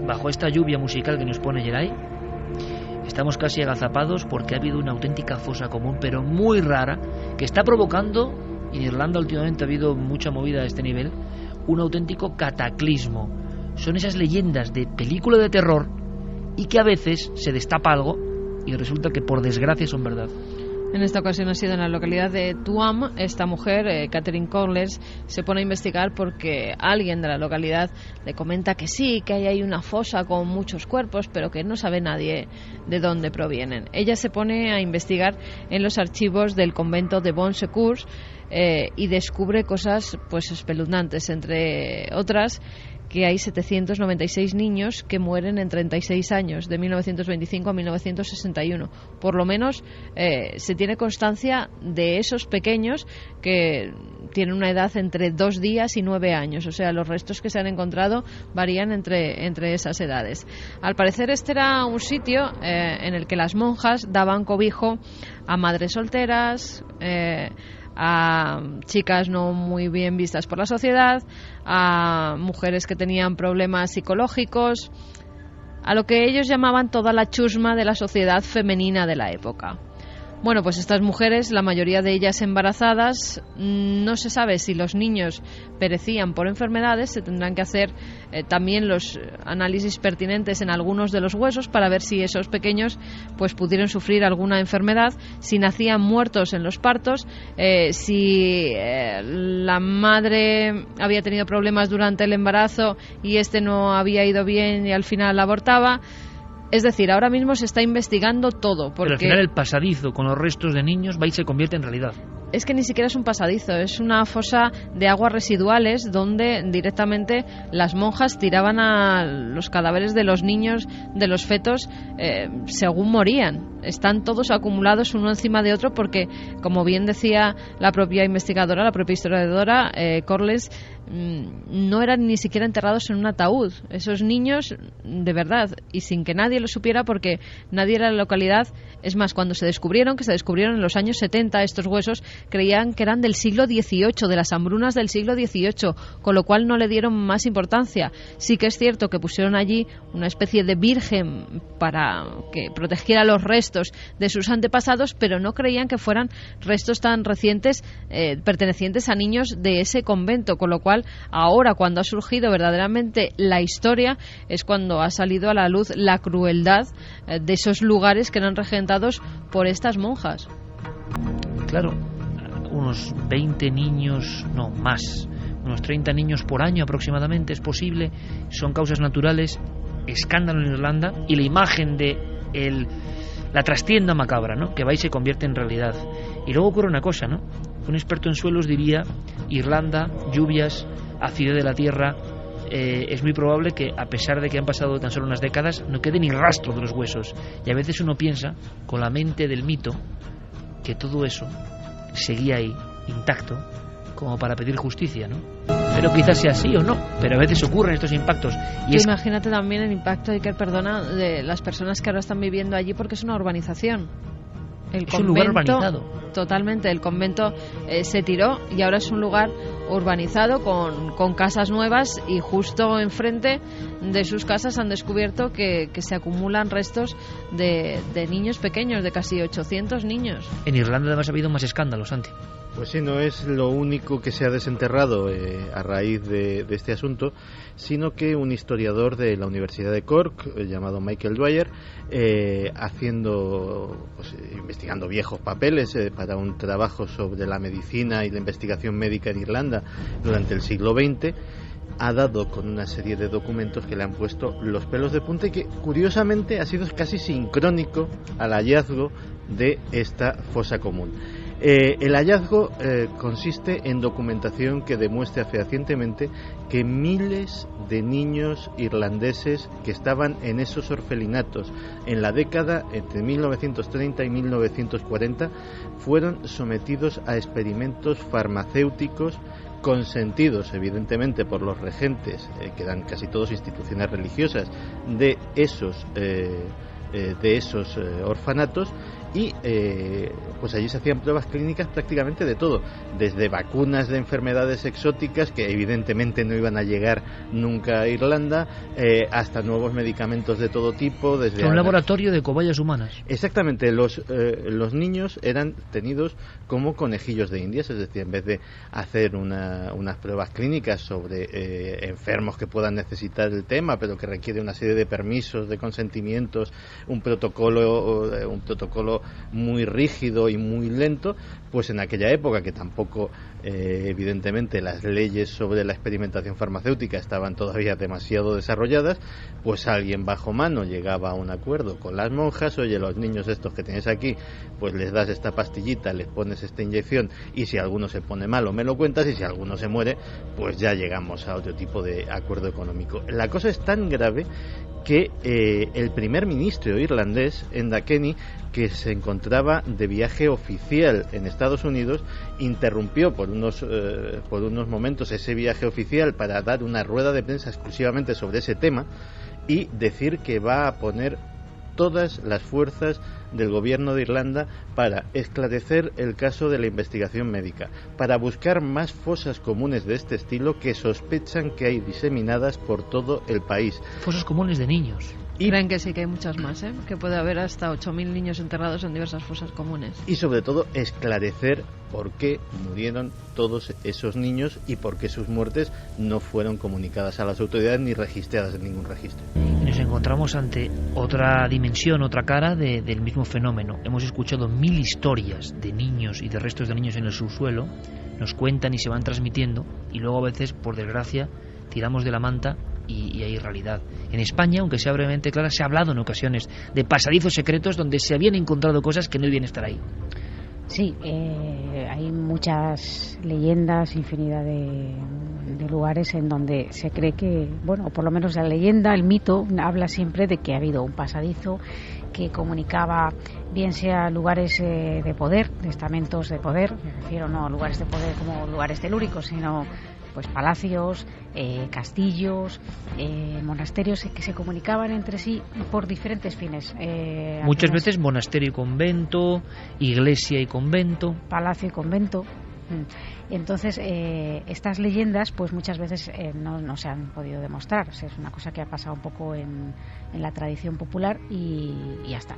bajo esta lluvia musical que nos pone Geray, estamos casi agazapados porque ha habido una auténtica fosa común, pero muy rara, que está provocando, y en Irlanda últimamente ha habido mucha movida a este nivel, un auténtico cataclismo. Son esas leyendas de película de terror y que a veces se destapa algo y resulta que por desgracia son verdad. En esta ocasión ha sido en la localidad de Tuam. Esta mujer, Catherine Corless, se pone a investigar porque alguien de la localidad le comenta que sí, que hay ahí una fosa con muchos cuerpos, pero que no sabe nadie de dónde provienen. Ella se pone a investigar en los archivos del convento de Bon Secours y descubre cosas pues espeluznantes, entre otras que hay 796 niños que mueren en 36 años, de 1925 a 1961. Por lo menos se tiene constancia de esos pequeños que tienen una edad entre 2 días y 9 años. O sea, los restos que se han encontrado varían entre esas edades. Al parecer este era un sitio en el que las monjas daban cobijo a madres solteras, a chicas no muy bien vistas por la sociedad, a mujeres que tenían problemas psicológicos, a lo que ellos llamaban toda la chusma de la sociedad femenina de la época. Bueno, pues estas mujeres, la mayoría de ellas embarazadas, no se sabe si los niños perecían por enfermedades. Se tendrán que hacer también los análisis pertinentes en algunos de los huesos para ver si esos pequeños pues pudieron sufrir alguna enfermedad, si nacían muertos en los partos, si la madre había tenido problemas durante el embarazo y este no había ido bien y al final abortaba. Es decir, ahora mismo se está investigando todo. Porque pero al final el pasadizo con los restos de niños va y se convierte en realidad. Es que ni siquiera es un pasadizo, es una fosa de aguas residuales donde directamente las monjas tiraban a los cadáveres de los niños, de los fetos, según morían. Están todos acumulados uno encima de otro porque, como bien decía la propia investigadora, la propia historiadora Corless, no eran ni siquiera enterrados en un ataúd. Esos niños, de verdad, y sin que nadie lo supiera porque nadie en la localidad, es más, cuando se descubrieron en los años 70 estos huesos, creían que eran del siglo XVIII, de las hambrunas del siglo XVIII, con lo cual no le dieron más importancia. Sí que es cierto que pusieron allí una especie de virgen para que protegiera los restos de sus antepasados, pero no creían que fueran restos tan recientes pertenecientes a niños de ese convento, con lo cual ahora, cuando ha surgido verdaderamente la historia, es cuando ha salido a la luz la crueldad de esos lugares que eran regentados por estas monjas. Claro, unos 20 niños, no más, unos 30 niños por año aproximadamente, es posible, son causas naturales, escándalo en Irlanda, y la imagen de la trastienda macabra, ¿no?, que va y se convierte en realidad. Y luego ocurre una cosa, ¿no? Un experto en suelos diría: Irlanda, lluvias, acidez de la tierra, es muy probable que, a pesar de que han pasado tan solo unas décadas, no quede ni rastro de los huesos. Y a veces uno piensa, con la mente del mito, que todo eso seguía ahí, intacto, como para pedir justicia, ¿no? Pero quizás sea así o no, pero a veces ocurren estos impactos. Y imagínate también el impacto, Iker, perdona, de las personas que ahora están viviendo allí, porque es una urbanización. Es un lugar urbanizado. Totalmente, el convento se tiró y ahora es un lugar urbanizado con casas nuevas, y justo enfrente de sus casas han descubierto que se acumulan restos de niños pequeños, de casi 800 niños. En Irlanda además ha habido más escándalos, Santi. Pues sí, no es lo único que se ha desenterrado a raíz de este asunto, sino que un historiador de la Universidad de Cork, llamado Michael Dwyer, investigando viejos papeles para un trabajo sobre la medicina y la investigación médica en Irlanda durante el siglo XX, ha dado con una serie de documentos que le han puesto los pelos de punta y que curiosamente ha sido casi sincrónico al hallazgo de esta fosa común. El hallazgo consiste en documentación que demuestra fehacientemente que miles de niños irlandeses que estaban en esos orfelinatos en la década entre 1930 y 1940 fueron sometidos a experimentos farmacéuticos consentidos evidentemente por los regentes, que eran casi todos instituciones religiosas de esos orfanatos, y pues allí se hacían pruebas clínicas prácticamente de todo, desde vacunas de enfermedades exóticas que evidentemente no iban a llegar nunca a Irlanda, hasta nuevos medicamentos de todo tipo, desde un laboratorio de cobayas humanas. Exactamente, los niños eran tenidos como conejillos de indias, es decir, en vez de hacer unas pruebas clínicas sobre enfermos que puedan necesitar el tema, pero que requiere una serie de permisos, de consentimientos, un protocolo muy rígido y muy lento, pues en aquella época que tampoco evidentemente las leyes sobre la experimentación farmacéutica estaban todavía demasiado desarrolladas, pues alguien bajo mano llegaba a un acuerdo con las monjas: oye, los niños estos que tienes aquí, pues les das esta pastillita, les pones esta inyección, y si alguno se pone malo me lo cuentas, y si alguno se muere, pues ya llegamos a otro tipo de acuerdo económico. La cosa es tan grave que el primer ministro irlandés, Enda Kenny, que se encontraba de viaje oficial en Estados Unidos, interrumpió por unos momentos ese viaje oficial para dar una rueda de prensa exclusivamente sobre ese tema y decir que va a poner todas las fuerzas del gobierno de Irlanda para esclarecer el caso de la investigación médica, para buscar más fosas comunes de este estilo que sospechan que hay diseminadas por todo el país. Fosas comunes de niños. Y creen que sí, que hay muchas más, que puede haber hasta 8.000 niños enterrados en diversas fosas comunes. Y sobre todo esclarecer por qué murieron todos esos niños y por qué sus muertes no fueron comunicadas a las autoridades ni registradas en ningún registro. Nos encontramos ante otra dimensión, otra cara del mismo fenómeno. Hemos escuchado 1000 historias de niños y de restos de niños en el subsuelo, nos cuentan y se van transmitiendo, y luego a veces, por desgracia, tiramos de la manta y hay realidad. En España, aunque sea brevemente clara, se ha hablado en ocasiones de pasadizos secretos donde se habían encontrado cosas que no debían estar ahí. Sí, hay muchas leyendas, infinidad de lugares en donde se cree que, bueno, o por lo menos la leyenda, el mito, habla siempre de que ha habido un pasadizo que comunicaba, bien sea lugares de poder, de estamentos de poder, me refiero no a lugares de poder como lugares telúricos, sino pues palacios, castillos, monasterios que se comunicaban entre sí por diferentes fines. Muchas veces monasterio y convento, iglesia y convento. Palacio y convento. Entonces, estas leyendas, pues muchas veces no se han podido demostrar. O sea, es una cosa que ha pasado un poco en la tradición popular y ya está.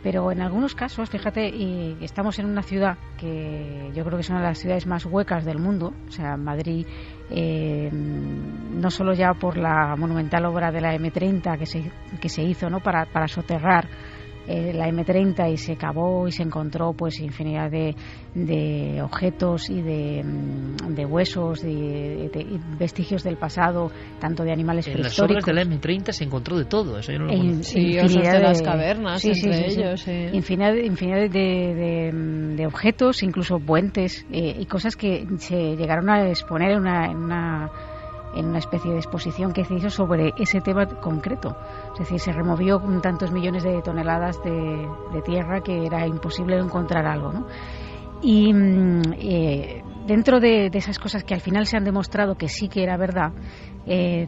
Pero en algunos casos, fíjate, estamos en una ciudad que yo creo que es una de las ciudades más huecas del mundo. O sea, Madrid, no solo ya por la monumental obra de la M30 que se hizo, ¿no?, para soterrar la M30, y se cavó y se encontró pues infinidad de objetos y de huesos, de vestigios del pasado, tanto de animales prehistóricos. En las obras de la M30 se encontró de todo, eso yo no lo conozco. Sí, infinidad de las cavernas, entre ellos. Sí. Infinidad de objetos, incluso puentes y cosas que se llegaron a exponer en una especie de exposición que se hizo sobre ese tema concreto. Es decir, se removió tantos millones de toneladas de tierra que era imposible encontrar algo, ¿no? Y dentro de esas cosas que al final se han demostrado que sí que era verdad,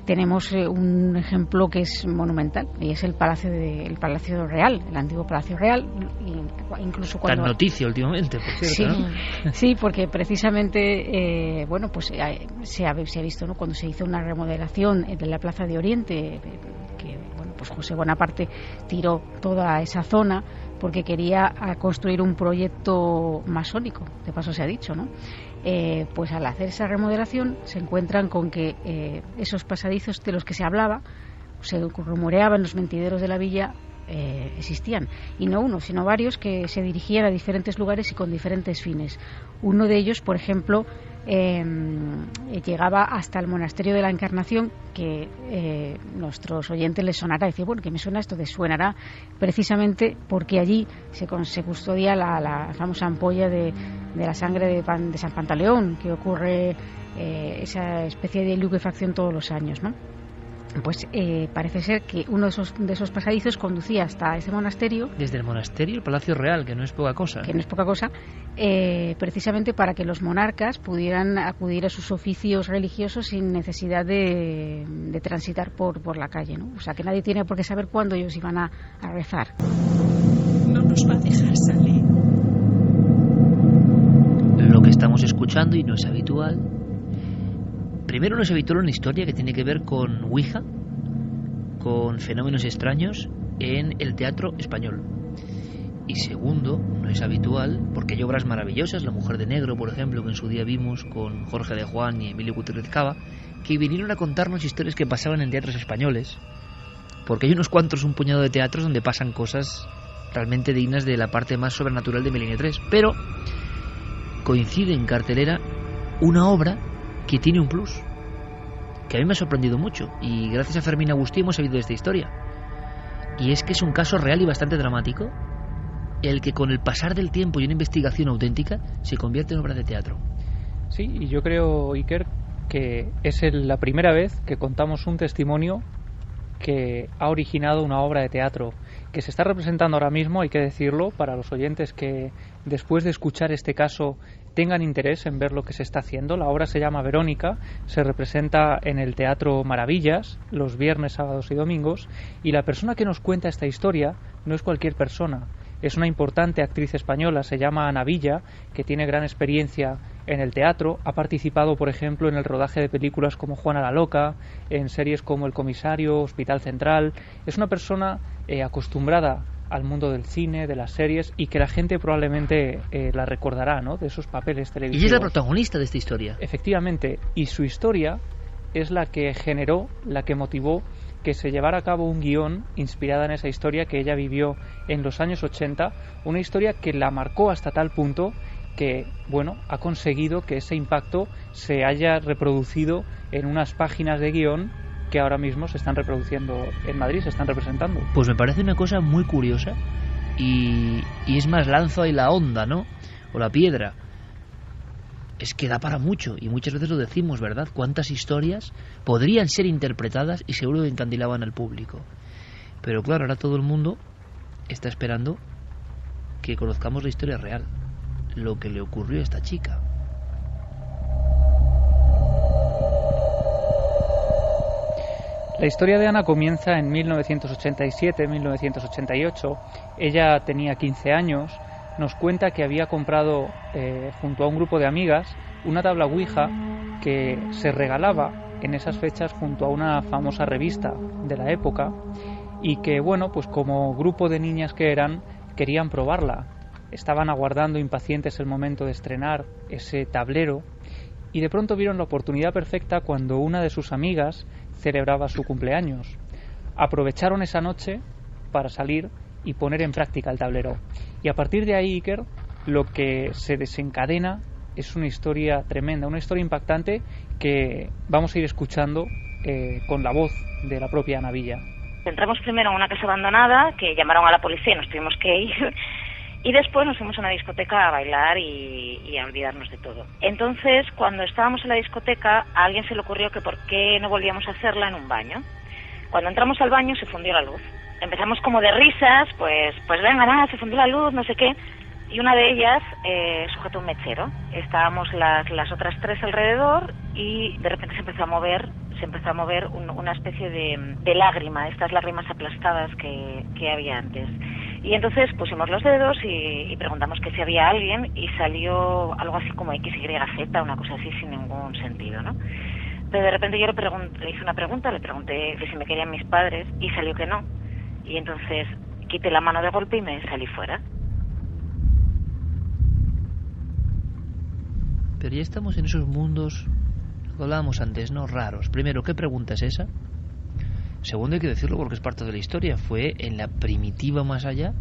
tenemos un ejemplo que es monumental, y es el Palacio Real, el antiguo Palacio Real. Incluso cuando tan noticia últimamente, por cierto, sí, ¿no? Sí, porque precisamente bueno, pues se ha visto, ¿no?, cuando se hizo una remodelación de la Plaza de Oriente, que bueno, pues José Bonaparte tiró toda esa zona porque quería construir un proyecto masónico, de paso se ha dicho, ¿no? Pues al hacer esa remodelación se encuentran con que esos pasadizos de los que se hablaba, se rumoreaba en los mentideros de la villa, existían, y no uno, sino varios que se dirigían a diferentes lugares y con diferentes fines. Uno de ellos, por ejemplo, llegaba hasta el monasterio de la Encarnación, que nuestros oyentes les sonará decir, bueno, ¿qué me suena esto? Suenará precisamente porque allí se custodia la famosa ampolla de la sangre de San Pantaleón, que ocurre esa especie de liquefacción todos los años, ¿no? Pues parece ser que uno de esos pasadizos conducía hasta ese monasterio. Desde el monasterio, el Palacio Real, que no es poca cosa. Que no es poca cosa, precisamente para que los monarcas pudieran acudir a sus oficios religiosos sin necesidad de transitar por la calle, ¿no? O sea, que nadie tiene por qué saber cuándo ellos iban a rezar. No nos va a dejar salir. Lo que estamos escuchando, y no es habitual. Primero, no es habitual una historia que tiene que ver con Ouija, con fenómenos extraños en el teatro español. Y segundo, no es habitual porque hay obras maravillosas, La Mujer de Negro, por ejemplo, que en su día vimos con Jorge de Juan y Emilio Gutiérrez Cava, que vinieron a contarnos historias que pasaban en teatros españoles. Porque hay unos cuantos, un puñado de teatros donde pasan cosas realmente dignas de la parte más sobrenatural de Milenio 3. Pero coincide en cartelera una obra que tiene un plus, que a mí me ha sorprendido mucho, y gracias a Fermín Agustí hemos sabido de esta historia, y es que es un caso real y bastante dramático, el que con el pasar del tiempo y una investigación auténtica se convierte en obra de teatro. Sí, y yo creo, Iker, que es la primera vez que contamos un testimonio que ha originado una obra de teatro que se está representando ahora mismo, hay que decirlo, para los oyentes que después de escuchar este caso tengan interés en ver lo que se está haciendo. La obra se llama Verónica, se representa en el Teatro Maravillas los viernes, sábados y domingos, y la persona que nos cuenta esta historia no es cualquier persona, es una importante actriz española, se llama Ana Villa, que tiene gran experiencia en el teatro, ha participado, por ejemplo, en el rodaje de películas como Juana la Loca, en series como El Comisario, Hospital Central. Es una persona acostumbrada al mundo del cine, de las series, y que la gente probablemente la recordará, ¿no?, de esos papeles televisivos. Y es la protagonista de esta historia. Efectivamente, y su historia es la que generó, la que motivó que se llevara a cabo un guión inspirada en esa historia que ella vivió en los años 80, una historia que la marcó hasta tal punto que, bueno, ha conseguido que ese impacto se haya reproducido en unas páginas de guión que ahora mismo se están reproduciendo en Madrid, se están representando. Pues me parece una cosa muy curiosa y es más, lanzo ahí la onda, ¿no?, o la piedra. Es que da para mucho, y muchas veces lo decimos, ¿verdad? Cuántas historias podrían ser interpretadas y seguro que encandilaban al público. Pero claro, ahora todo el mundo está esperando que conozcamos la historia real, lo que le ocurrió a esta chica. La historia de Ana comienza en 1987-1988. Ella tenía 15 años. Nos cuenta que había comprado junto a un grupo de amigas una tabla Ouija que se regalaba en esas fechas junto a una famosa revista de la época, y que, bueno, pues como grupo de niñas que eran, querían probarla. Estaban aguardando impacientes el momento de estrenar ese tablero, y de pronto vieron la oportunidad perfecta cuando una de sus amigas celebraba su cumpleaños. Aprovecharon esa noche para salir y poner en práctica el tablero. Y a partir de ahí, Iker, lo que se desencadena es una historia tremenda, una historia impactante que vamos a ir escuchando con la voz de la propia Ana Villa. Entramos primero en una casa abandonada, que llamaron a la policía y nos tuvimos que ir, y después nos fuimos a una discoteca a bailar y a olvidarnos de todo. Entonces, cuando estábamos en la discoteca, a alguien se le ocurrió que por qué no volvíamos a hacerla en un baño. Cuando entramos al baño se fundió la luz. Empezamos como de risas, pues venga, nada, se fundió la luz, no sé qué, y una de ellas sujetó un mechero. Estábamos las otras tres alrededor y de repente se empezó a mover una especie de lágrima, estas lágrimas aplastadas que había antes. Y entonces pusimos los dedos y preguntamos que si había alguien, y salió algo así como XYZ, una cosa así sin ningún sentido, ¿no? Pero de repente yo le hice una pregunta, le pregunté que si me querían mis padres, y salió que no. Y entonces quité la mano de golpe y me salí fuera. Pero ya estamos en esos mundos, lo que hablábamos antes, ¿no?, raros. Primero, ¿qué pregunta es esa? Segundo, hay que decirlo porque es parte de la historia. Fue en la primitiva más allá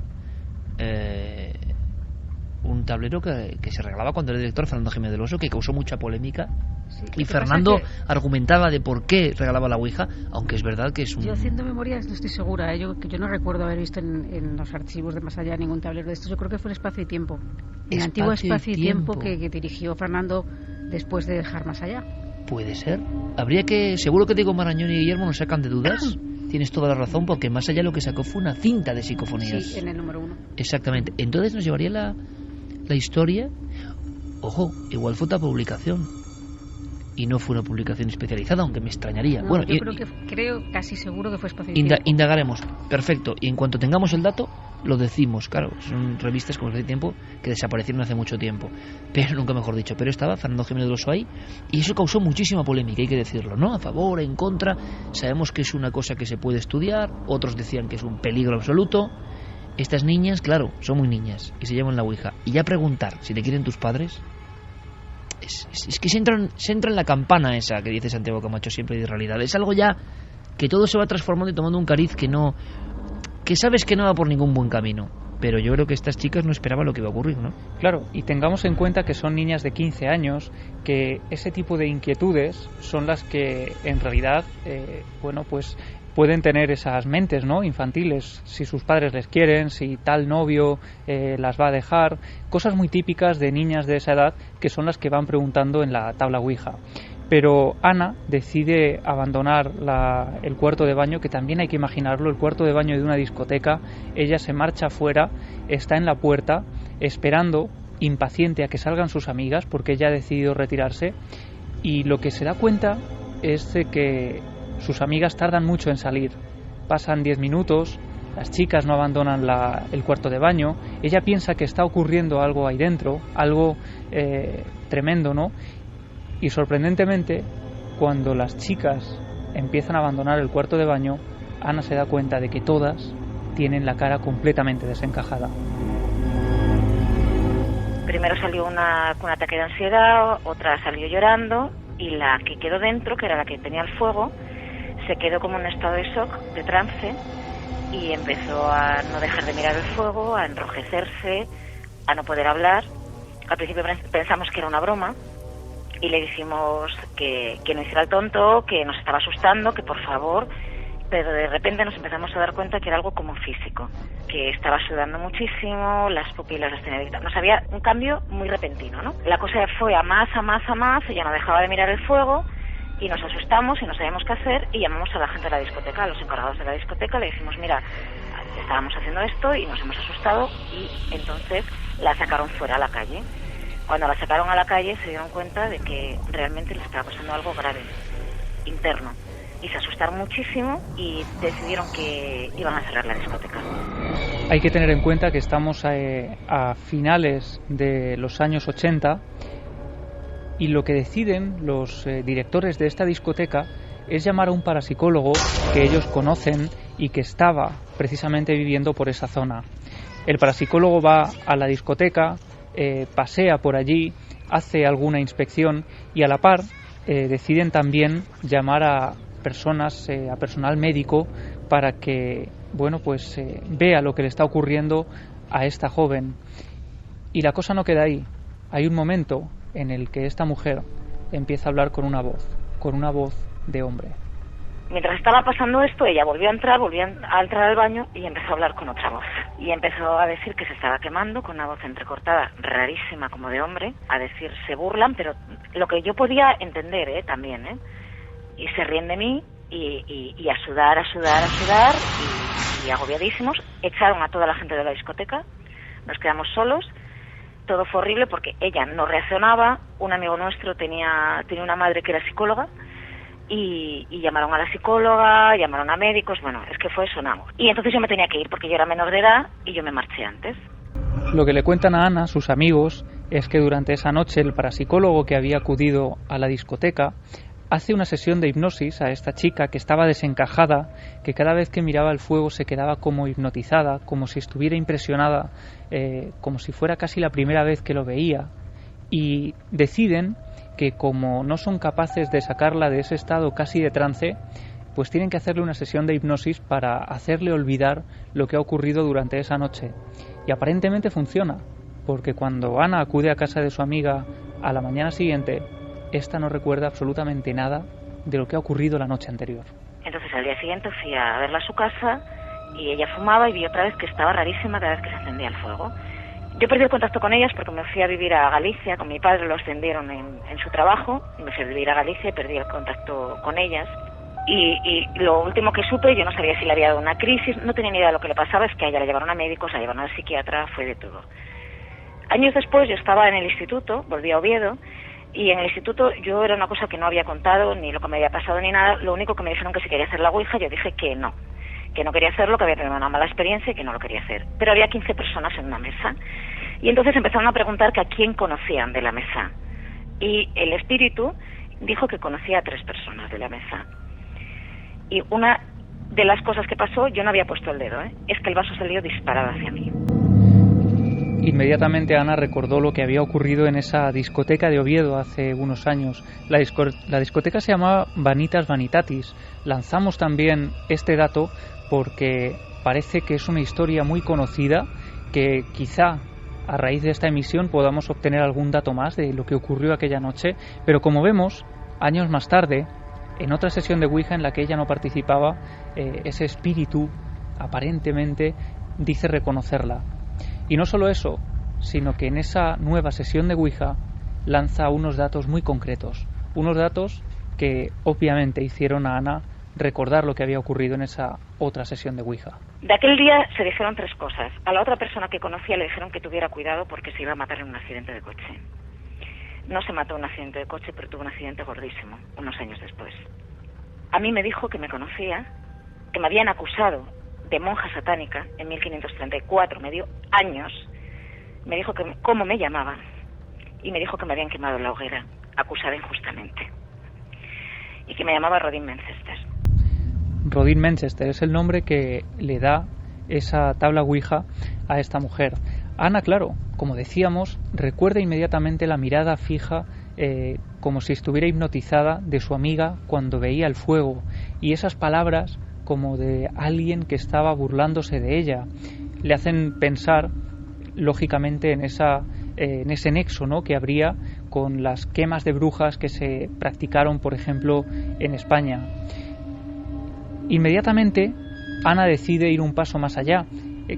un tablero que se regalaba cuando era director Fernando Jiménez del Oso, que causó mucha polémica Sí, y Fernando argumentaba de por qué regalaba la Ouija, aunque es verdad que es un... Yo haciendo memorias no estoy segura, yo no recuerdo haber visto en los archivos de Más Allá ningún tablero de estos. Yo creo que fue en Espacio y Tiempo, el antiguo Espacio y Tiempo que dirigió Fernando después de dejar Más Allá. Puede ser. Seguro que Diego Marañón y Guillermo nos sacan de dudas. Tienes toda la razón, porque Más Allá lo que sacó fue una cinta de psicofonías. Sí, en el número 1. Exactamente. Entonces nos llevaría la historia. Ojo, igual fue otra publicación. Y no fue una publicación especializada, aunque me extrañaría. No, bueno, yo creo casi seguro que fue Espacio y Tiempo. Indagaremos. Perfecto. Y en cuanto tengamos el dato, lo decimos. Claro, son revistas como Espacio y Tiempo que desaparecieron hace mucho tiempo. Pero nunca mejor dicho. Pero estaba Fernando Jiménez del Oso ahí. Y eso causó muchísima polémica, hay que decirlo, ¿no? A favor, en contra. Sabemos que es una cosa que se puede estudiar. Otros decían que es un peligro absoluto. Estas niñas, claro, son muy niñas y se llaman la Ouija. Y ya preguntar si te quieren tus padres... Es que se entra en la campana esa que dice Santiago Camacho siempre de realidad. Es algo ya que todo se va transformando y tomando un cariz que sabes que no va por ningún buen camino. Pero yo creo que estas chicas no esperaban lo que iba a ocurrir, ¿no? Claro, y tengamos en cuenta que son niñas de 15 años, que ese tipo de inquietudes son las que en realidad, pues pueden tener esas mentes, ¿no?, infantiles, si sus padres les quieren, si tal novio las va a dejar, cosas muy típicas de niñas de esa edad que son las que van preguntando en la tabla Ouija. Pero Ana decide abandonar el cuarto de baño, que también hay que imaginarlo, el cuarto de baño de una discoteca. Ella se marcha afuera, está en la puerta, esperando, impaciente a que salgan sus amigas, porque ella ha decidido retirarse, y lo que se da cuenta es de que sus amigas tardan mucho en salir. Pasan 10 minutos, las chicas no abandonan el cuarto de baño, ella piensa que está ocurriendo algo ahí dentro, algo tremendo, ¿no? Y sorprendentemente, cuando las chicas empiezan a abandonar el cuarto de baño, Ana se da cuenta de que todas tienen la cara completamente desencajada. Primero salió una con ataque de ansiedad, otra salió llorando, y la que quedó dentro, que era la que tenía el fuego, se quedó como en un estado de shock, de trance, y empezó a no dejar de mirar el fuego, a enrojecerse, a no poder hablar. Al principio pensamos que era una broma, y le dijimos que no hiciera el tonto, que nos estaba asustando, que por favor, pero de repente nos empezamos a dar cuenta que era algo como físico, que estaba sudando muchísimo, las pupilas las tenía abiertas, nos había un cambio muy repentino, ¿no? La cosa fue a más, ella no dejaba de mirar el fuego, y nos asustamos y no sabíamos qué hacer, y llamamos a la gente de la discoteca, a los encargados de la discoteca, le dijimos, mira, estábamos haciendo esto y nos hemos asustado, y entonces la sacaron fuera a la calle. Cuando la sacaron a la calle se dieron cuenta de que realmente les estaba pasando algo grave, interno, y se asustaron muchísimo y decidieron que iban a cerrar la discoteca. Hay que tener en cuenta que estamos a finales de los años 80, y lo que deciden los directores de esta discoteca es llamar a un parapsicólogo que ellos conocen y que estaba precisamente viviendo por esa zona. El parapsicólogo va a la discoteca, pasea por allí, hace alguna inspección, y a la par deciden también llamar a personas, a personal médico, para que vea lo que le está ocurriendo a esta joven. Y la cosa no queda ahí. Hay un momento en el que esta mujer empieza a hablar con una voz de hombre. Mientras estaba pasando esto, ella volvió a entrar al baño y empezó a hablar con otra voz. Y empezó a decir que se estaba quemando, con una voz entrecortada, rarísima, como de hombre, a decir, se burlan, pero lo que yo podía entender, también, y se ríen de mí, y a sudar, y agobiadísimos, echaron a toda la gente de la discoteca, nos quedamos solos. Todo fue horrible porque ella no reaccionaba. Un amigo nuestro tenía una madre que era psicóloga, y llamaron a la psicóloga, llamaron a médicos, es que fue sonado. Y entonces yo me tenía que ir porque yo era menor de edad y yo me marché antes. Lo que le cuentan a Ana, sus amigos, es que durante esa noche el parapsicólogo que había acudido a la discoteca hace una sesión de hipnosis a esta chica que estaba desencajada, que cada vez que miraba el fuego se quedaba como hipnotizada, como si estuviera impresionada, como si fuera casi la primera vez que lo veía, y deciden que como no son capaces de sacarla de ese estado casi de trance, pues tienen que hacerle una sesión de hipnosis para hacerle olvidar lo que ha ocurrido durante esa noche. Y aparentemente funciona, porque cuando Ana acude a casa de su amiga a la mañana siguiente, esta no recuerda absolutamente nada de lo que ha ocurrido la noche anterior. Entonces al día siguiente fui a verla a su casa y ella fumaba y vi otra vez que estaba rarísima cada vez que se encendía el fuego. Yo perdí el contacto con ellas porque me fui a vivir a Galicia, con mi padre lo ascendieron en su trabajo, y me fui a vivir a Galicia y perdí el contacto con ellas. Y lo último que supe, yo no sabía si le había dado una crisis, no tenía ni idea de lo que le pasaba, es que a ella la llevaron a médicos, la llevaron al psiquiatra, fue de todo. Años después yo estaba en el instituto, volví a Oviedo, y en el instituto yo era una cosa que no había contado, ni lo que me había pasado ni nada, lo único que me dijeron que si quería hacer la ouija, yo dije que no quería hacerlo, que había tenido una mala experiencia y que no lo quería hacer. Pero había 15 personas en una mesa, y entonces empezaron a preguntar que a quién conocían de la mesa. Y el espíritu dijo que conocía a 3 personas de la mesa. Y una de las cosas que pasó, yo no había puesto el dedo, es que el vaso salió disparado hacia mí. Inmediatamente Ana recordó lo que había ocurrido en esa discoteca de Oviedo hace unos años. La discoteca se llamaba Vanitas Vanitatis. Lanzamos también este dato porque parece que es una historia muy conocida, que quizá a raíz de esta emisión podamos obtener algún dato más de lo que ocurrió aquella noche, pero como vemos, años más tarde, en otra sesión de Ouija en la que ella no participaba, ese espíritu aparentemente dice reconocerla. Y no solo eso, sino que en esa nueva sesión de Ouija lanza unos datos muy concretos, unos datos que obviamente hicieron a Ana recordar lo que había ocurrido en esa otra sesión de Ouija. De aquel día se dijeron 3 cosas. A la otra persona que conocía le dijeron que tuviera cuidado porque se iba a matar en un accidente de coche. No se mató en un accidente de coche, pero tuvo un accidente gordísimo, unos años después. A mí me dijo que me conocía, que me habían acusado de monja satánica en 1534, me dio años, me dijo que cómo me llamaban y me dijo que me habían quemado en la hoguera, acusada injustamente, y que me llamaba Rodin Manchester. Rodin Manchester es el nombre que le da esa tabla Ouija a esta mujer. Ana, claro, como decíamos, recuerda inmediatamente la mirada fija, como si estuviera hipnotizada, de su amiga cuando veía el fuego, y esas palabras como de alguien que estaba burlándose de ella le hacen pensar lógicamente en ese nexo, ¿no?, que habría con las quemas de brujas que se practicaron, por ejemplo, en España. Inmediatamente Ana decide ir un paso más allá.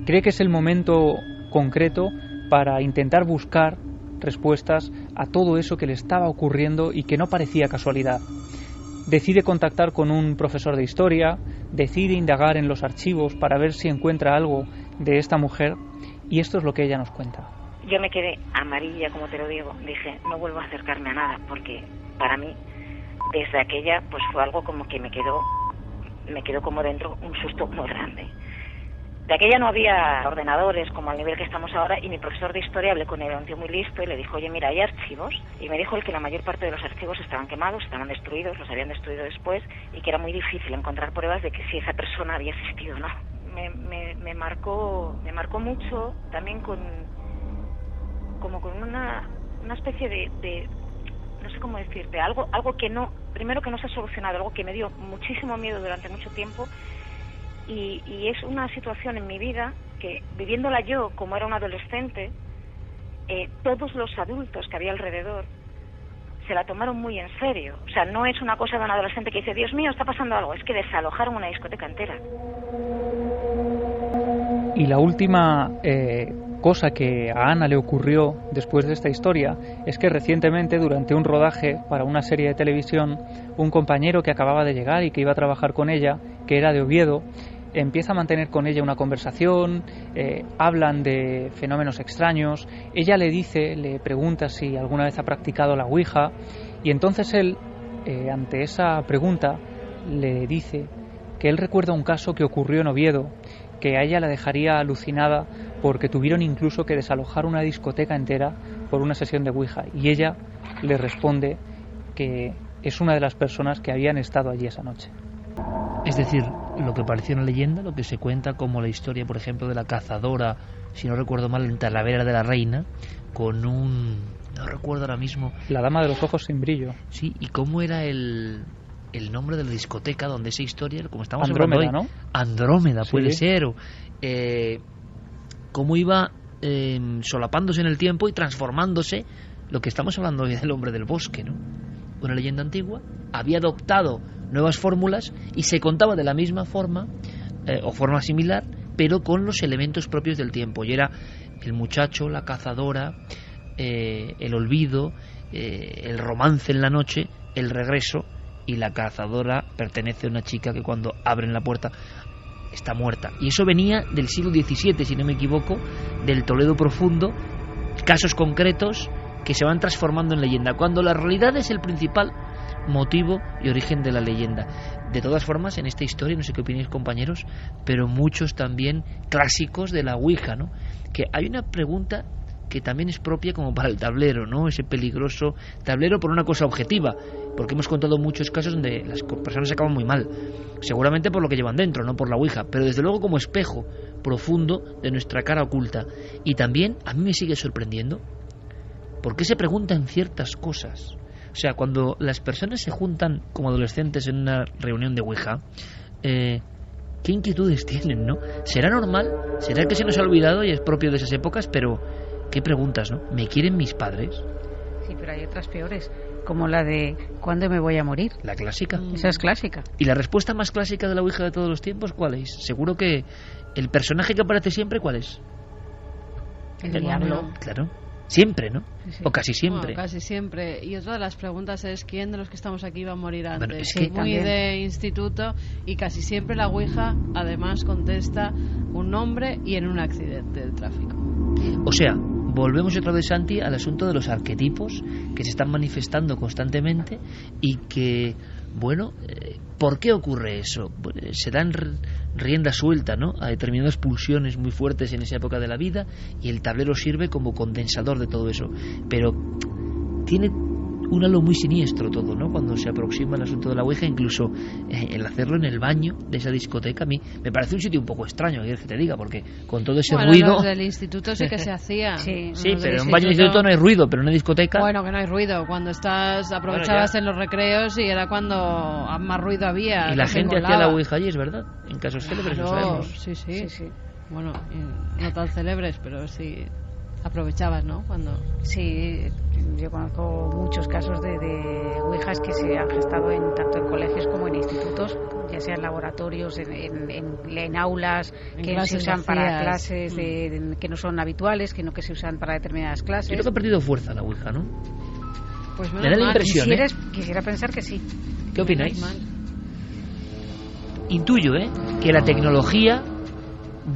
Cree que es el momento concreto para intentar buscar respuestas a todo eso que le estaba ocurriendo y que no parecía casualidad. Decide contactar con un profesor de historia, decide indagar en los archivos para ver si encuentra algo de esta mujer, y esto es lo que ella nos cuenta. Yo me quedé amarilla, como te lo digo. Dije, no vuelvo a acercarme a nada, porque para mí, desde aquella, pues fue algo como que me quedó como dentro un susto muy grande. De aquella no había ordenadores como al nivel que estamos ahora, y mi profesor de historia, hablé con él, era un tío muy listo, y le dijo, oye, mira, hay archivos, y me dijo él que la mayor parte de los archivos estaban quemados, estaban destruidos, los habían destruido después, y que era muy difícil encontrar pruebas de que si esa persona había existido o no. Me marcó mucho, también con una especie de no sé cómo decirte, algo que no, primero que no se ha solucionado, algo que me dio muchísimo miedo durante mucho tiempo. Y es una situación en mi vida que, viviéndola yo como era un adolescente, todos los adultos que había alrededor se la tomaron muy en serio. O sea, no es una cosa de un adolescente que dice, Dios mío, está pasando algo. Es que desalojaron una discoteca entera. Y la última cosa que a Ana le ocurrió después de esta historia es que recientemente, durante un rodaje para una serie de televisión, un compañero que acababa de llegar y que iba a trabajar con ella, que era de Oviedo, empieza a mantener con ella una conversación, hablan de fenómenos extraños, ella le pregunta si alguna vez ha practicado la Ouija, y entonces él, ante esa pregunta, le dice que él recuerda un caso que ocurrió en Oviedo, que a ella la dejaría alucinada porque tuvieron incluso que desalojar una discoteca entera por una sesión de Ouija, y ella le responde que es una de las personas que habían estado allí esa noche. Es decir, lo que pareció una leyenda, lo que se cuenta como la historia, por ejemplo, de la cazadora, si no recuerdo mal, en Talavera de la Reina, con no recuerdo ahora mismo... La dama de los ojos sin brillo. Sí, y cómo era el nombre de la discoteca donde esa historia, como estamos Andrómeda, hablando hoy, ¿no? Andrómeda, Sí. puede ser, o cómo iba solapándose en el tiempo y transformándose, lo que estamos hablando hoy del hombre del bosque, ¿no? una leyenda antigua, había adoptado nuevas fórmulas y se contaba de la misma forma o forma similar, pero con los elementos propios del tiempo. Y era el muchacho, la cazadora, el olvido, el romance en la noche, el regreso, y la cazadora pertenece a una chica que cuando abren la puerta está muerta. Y eso venía del siglo XVII, si no me equivoco, del Toledo profundo, casos concretos que se van transformando en leyenda, cuando la realidad es el principal motivo y origen de la leyenda. De todas formas, en esta historia, no sé qué opináis, compañeros, pero muchos también clásicos de la Ouija, ¿no? Que hay una pregunta que también es propia como para el tablero, ¿no? Ese peligroso tablero por una cosa objetiva, porque hemos contado muchos casos donde las personas acaban muy mal, seguramente por lo que llevan dentro, no por la Ouija, pero desde luego como espejo profundo de nuestra cara oculta. Y también a mí me sigue sorprendiendo por qué se preguntan ciertas cosas. O sea, cuando las personas se juntan como adolescentes en una reunión de Ouija, ¿qué inquietudes tienen, no? ¿Será normal? ¿Será que se nos ha olvidado y es propio de esas épocas? Pero qué preguntas, ¿no? ¿Me quieren mis padres? Sí, pero hay otras peores, como la de ¿cuándo me voy a morir? La clásica. Esa es clásica. ¿Y la respuesta más clásica de la Ouija de todos los tiempos cuál es? Seguro que el personaje que aparece siempre, ¿cuál es? El diablo. Claro. Siempre, ¿no? Sí. O casi siempre. Bueno, casi siempre. Y otra de las preguntas es ¿quién de los que estamos aquí va a morir antes? Bueno, es que que muy también. de instituto, y casi siempre la Ouija además contesta un nombre y en un accidente de tráfico. O sea, volvemos otra vez, Santi, al asunto de los arquetipos que se están manifestando constantemente y que, bueno, ¿por qué ocurre eso? Se dan rienda suelta, ¿no?, a determinadas pulsiones muy fuertes en esa época de la vida, y el tablero sirve como condensador de todo eso. Pero tiene un halo muy siniestro todo, ¿no?, cuando se aproxima el asunto de la Ouija. Incluso el hacerlo en el baño de esa discoteca a mí me parece un sitio un poco extraño, ¿quieres que te diga? Porque con todo ese ruido... Los del instituto sí que se hacía. Sí, pero en un baño de instituto no hay ruido, pero en una discoteca... Bueno, que no hay ruido. Cuando aprovechabas en los recreos y era cuando más ruido había. Y la gente hacía la Ouija allí, es verdad. En casos célebres, lo sabemos. Sí. Bueno, no tan célebres, pero sí aprovechabas, ¿no? Sí, yo conozco muchos casos de ouijas que se han gestado tanto en colegios como en institutos, ya sean laboratorios, en aulas que se usan para clases que no son habituales, que se usan para determinadas clases. Yo creo que ha perdido fuerza la Ouija, ¿no? Pues me da la impresión, quisiera pensar que sí. ¿Qué opináis? Intuyo, que la tecnología...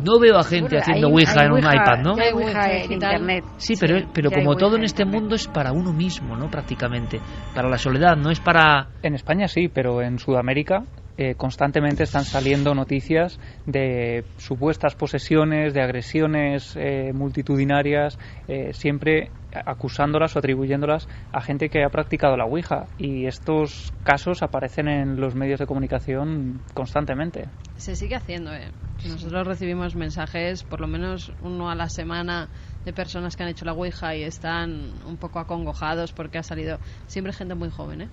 No veo a gente haciendo Ouija en un iPad, ¿no? Hay Ouija en Internet. Sí, pero como todo en este mundo es para uno mismo, ¿no? Prácticamente. Para la soledad, no es para... En España sí, pero en Sudamérica constantemente están saliendo noticias de supuestas posesiones, de agresiones multitudinarias, siempre acusándolas o atribuyéndolas a gente que ha practicado la Ouija, y estos casos aparecen en los medios de comunicación constantemente. Se sigue haciendo, Nosotros recibimos mensajes, por lo menos uno a la semana, de personas que han hecho la Ouija y están un poco acongojados porque ha salido siempre gente muy joven,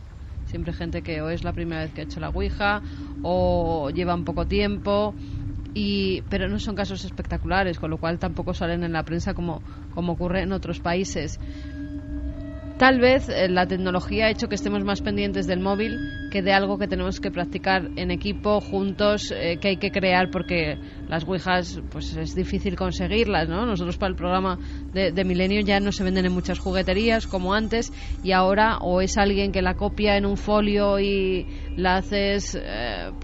siempre gente que o es la primera vez que ha hecho la Ouija o llevan poco tiempo, pero no son casos espectaculares, con lo cual tampoco salen en la prensa como ocurre en otros países. Tal vez la tecnología ha hecho que estemos más pendientes del móvil que de algo que tenemos que practicar en equipo, juntos, que hay que crear, porque las Ouijas pues es difícil conseguirlas, ¿no? Nosotros para el programa de Milenio ya no se venden en muchas jugueterías como antes, y ahora o es alguien que la copia en un folio y la haces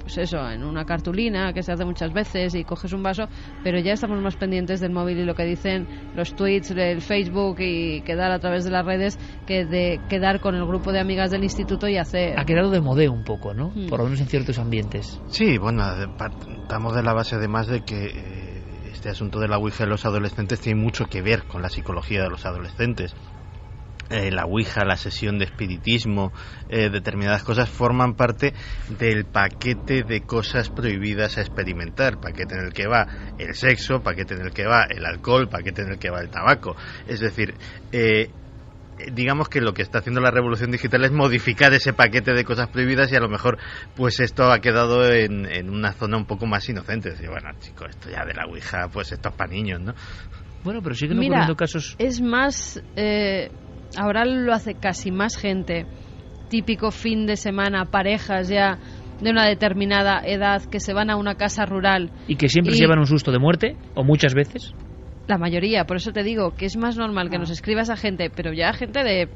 pues eso, en una cartulina que se hace muchas veces y coges un vaso, pero ya estamos más pendientes del móvil y lo que dicen los tweets del Facebook y quedar a través de las redes, que de quedar con el grupo de amigas del instituto y hacer... Ha quedado de modé un poco, ¿no? Por lo menos en ciertos ambientes. Sí, bueno, partamos de la base además de que este asunto de la Ouija en los adolescentes tiene mucho que ver con la psicología de los adolescentes. La Ouija, la sesión de espiritismo, determinadas cosas forman parte del paquete de cosas prohibidas a experimentar, paquete en el que va el sexo, paquete en el que va el alcohol, paquete en el que va el tabaco. Es decir, digamos que lo que está haciendo la revolución digital es modificar ese paquete de cosas prohibidas, y a lo mejor pues esto ha quedado en una zona un poco más inocente. Es decir, bueno, chicos, esto ya de la Ouija, pues esto es para niños, ¿no? Bueno, pero siguen ocurriendo casos... es más... ahora lo hace casi más gente. típico fin de semana, parejas ya de una determinada edad que se van a una casa rural. Y que siempre se llevan un susto de muerte, o muchas veces. La mayoría, por eso te digo que es más normal que nos escriba esa gente, pero ya gente de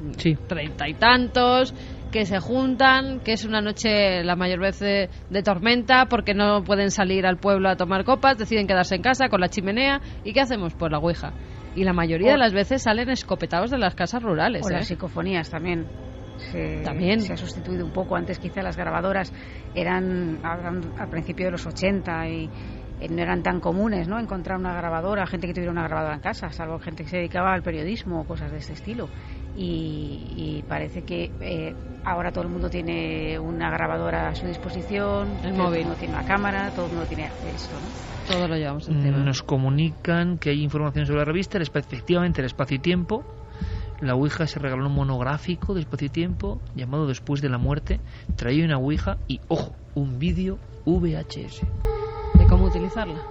30 y tantos, que se juntan, que es una noche la mayor vez de tormenta, porque no pueden salir al pueblo a tomar copas, deciden quedarse en casa con la chimenea. ¿Y qué hacemos? Pues la ouija. Y la mayoría de las veces salen escopetados de las casas rurales. O las psicofonías también. Se ha sustituido un poco. Antes quizá las grabadoras eran al principio de los 80 y no eran tan comunes, ¿no? Encontrar una grabadora, gente que tuviera una grabadora en casa, salvo gente que se dedicaba al periodismo o cosas de este estilo. Y parece que ahora todo el mundo tiene una grabadora a su disposición, el móvil, todo el mundo tiene una cámara, todo el mundo tiene acceso, ¿no? Todo lo llevamos encima. Nos comunican que hay información sobre la revista, efectivamente el Espacio y Tiempo. La ouija se regaló un monográfico de Espacio y Tiempo llamado Después de la Muerte. Traía una ouija y, ojo, un vídeo VHS. ¿De cómo utilizarla?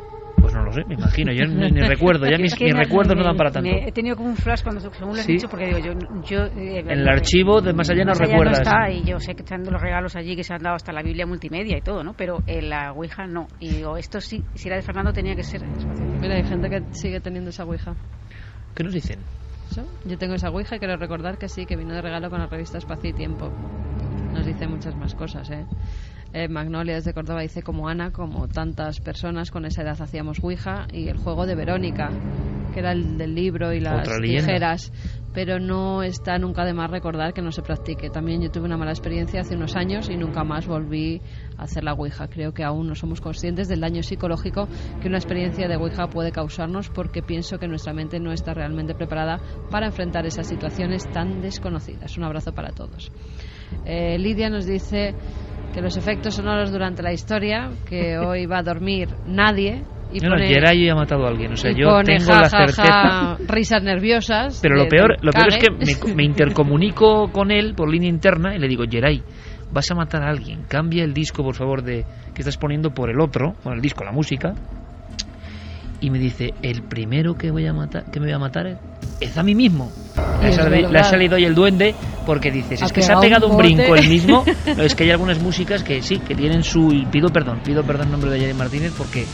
Pues no lo sé, me imagino, yo ni recuerdo, ya mis recuerdos no dan para tanto. He tenido como un flash cuando según lo has dicho, porque digo, yo en el archivo de Más Allá no recuerdas. No está, y yo sé que están los regalos allí que se han dado hasta la Biblia multimedia y todo, ¿no? Pero la ouija no. Y digo, esto sí, si era de Fernando tenía que ser. Mira, hay gente que sigue teniendo esa ouija. ¿Qué nos dicen? Yo tengo esa ouija y quiero recordar que sí, que vino de regalo con la revista Espacio y Tiempo. Nos dice muchas más cosas, Magnolia desde Córdoba dice, como Ana, como tantas personas con esa edad hacíamos ouija, y el juego de Verónica, que era el del libro y las tijeras, pero no está nunca de más recordar que no se practique. También yo tuve una mala experiencia hace unos años y nunca más volví a hacer la ouija. Creo que aún no somos conscientes del daño psicológico que una experiencia de ouija puede causarnos, porque pienso que nuestra mente no está realmente preparada para enfrentar esas situaciones tan desconocidas. Un abrazo para todos. Lidia nos dice que los efectos sonoros durante la historia, que hoy va a dormir nadie. Y pone, Geray ha matado a alguien, o sea, yo pone tengo la certeza. Risas nerviosas. Pero lo peor es que me intercomunico con él por línea interna y le digo, Geray, vas a matar a alguien, cambia el disco, por favor, que estás poniendo por el otro, con el disco, la música. Y me dice, el primero que me voy a matar es a mí mismo. Le ha salido hoy el duende, porque dices, es que se ha pegado un brinco el mismo. No, es que hay algunas músicas que sí, que tienen su... Pido perdón en nombre de Jerry Martínez, porque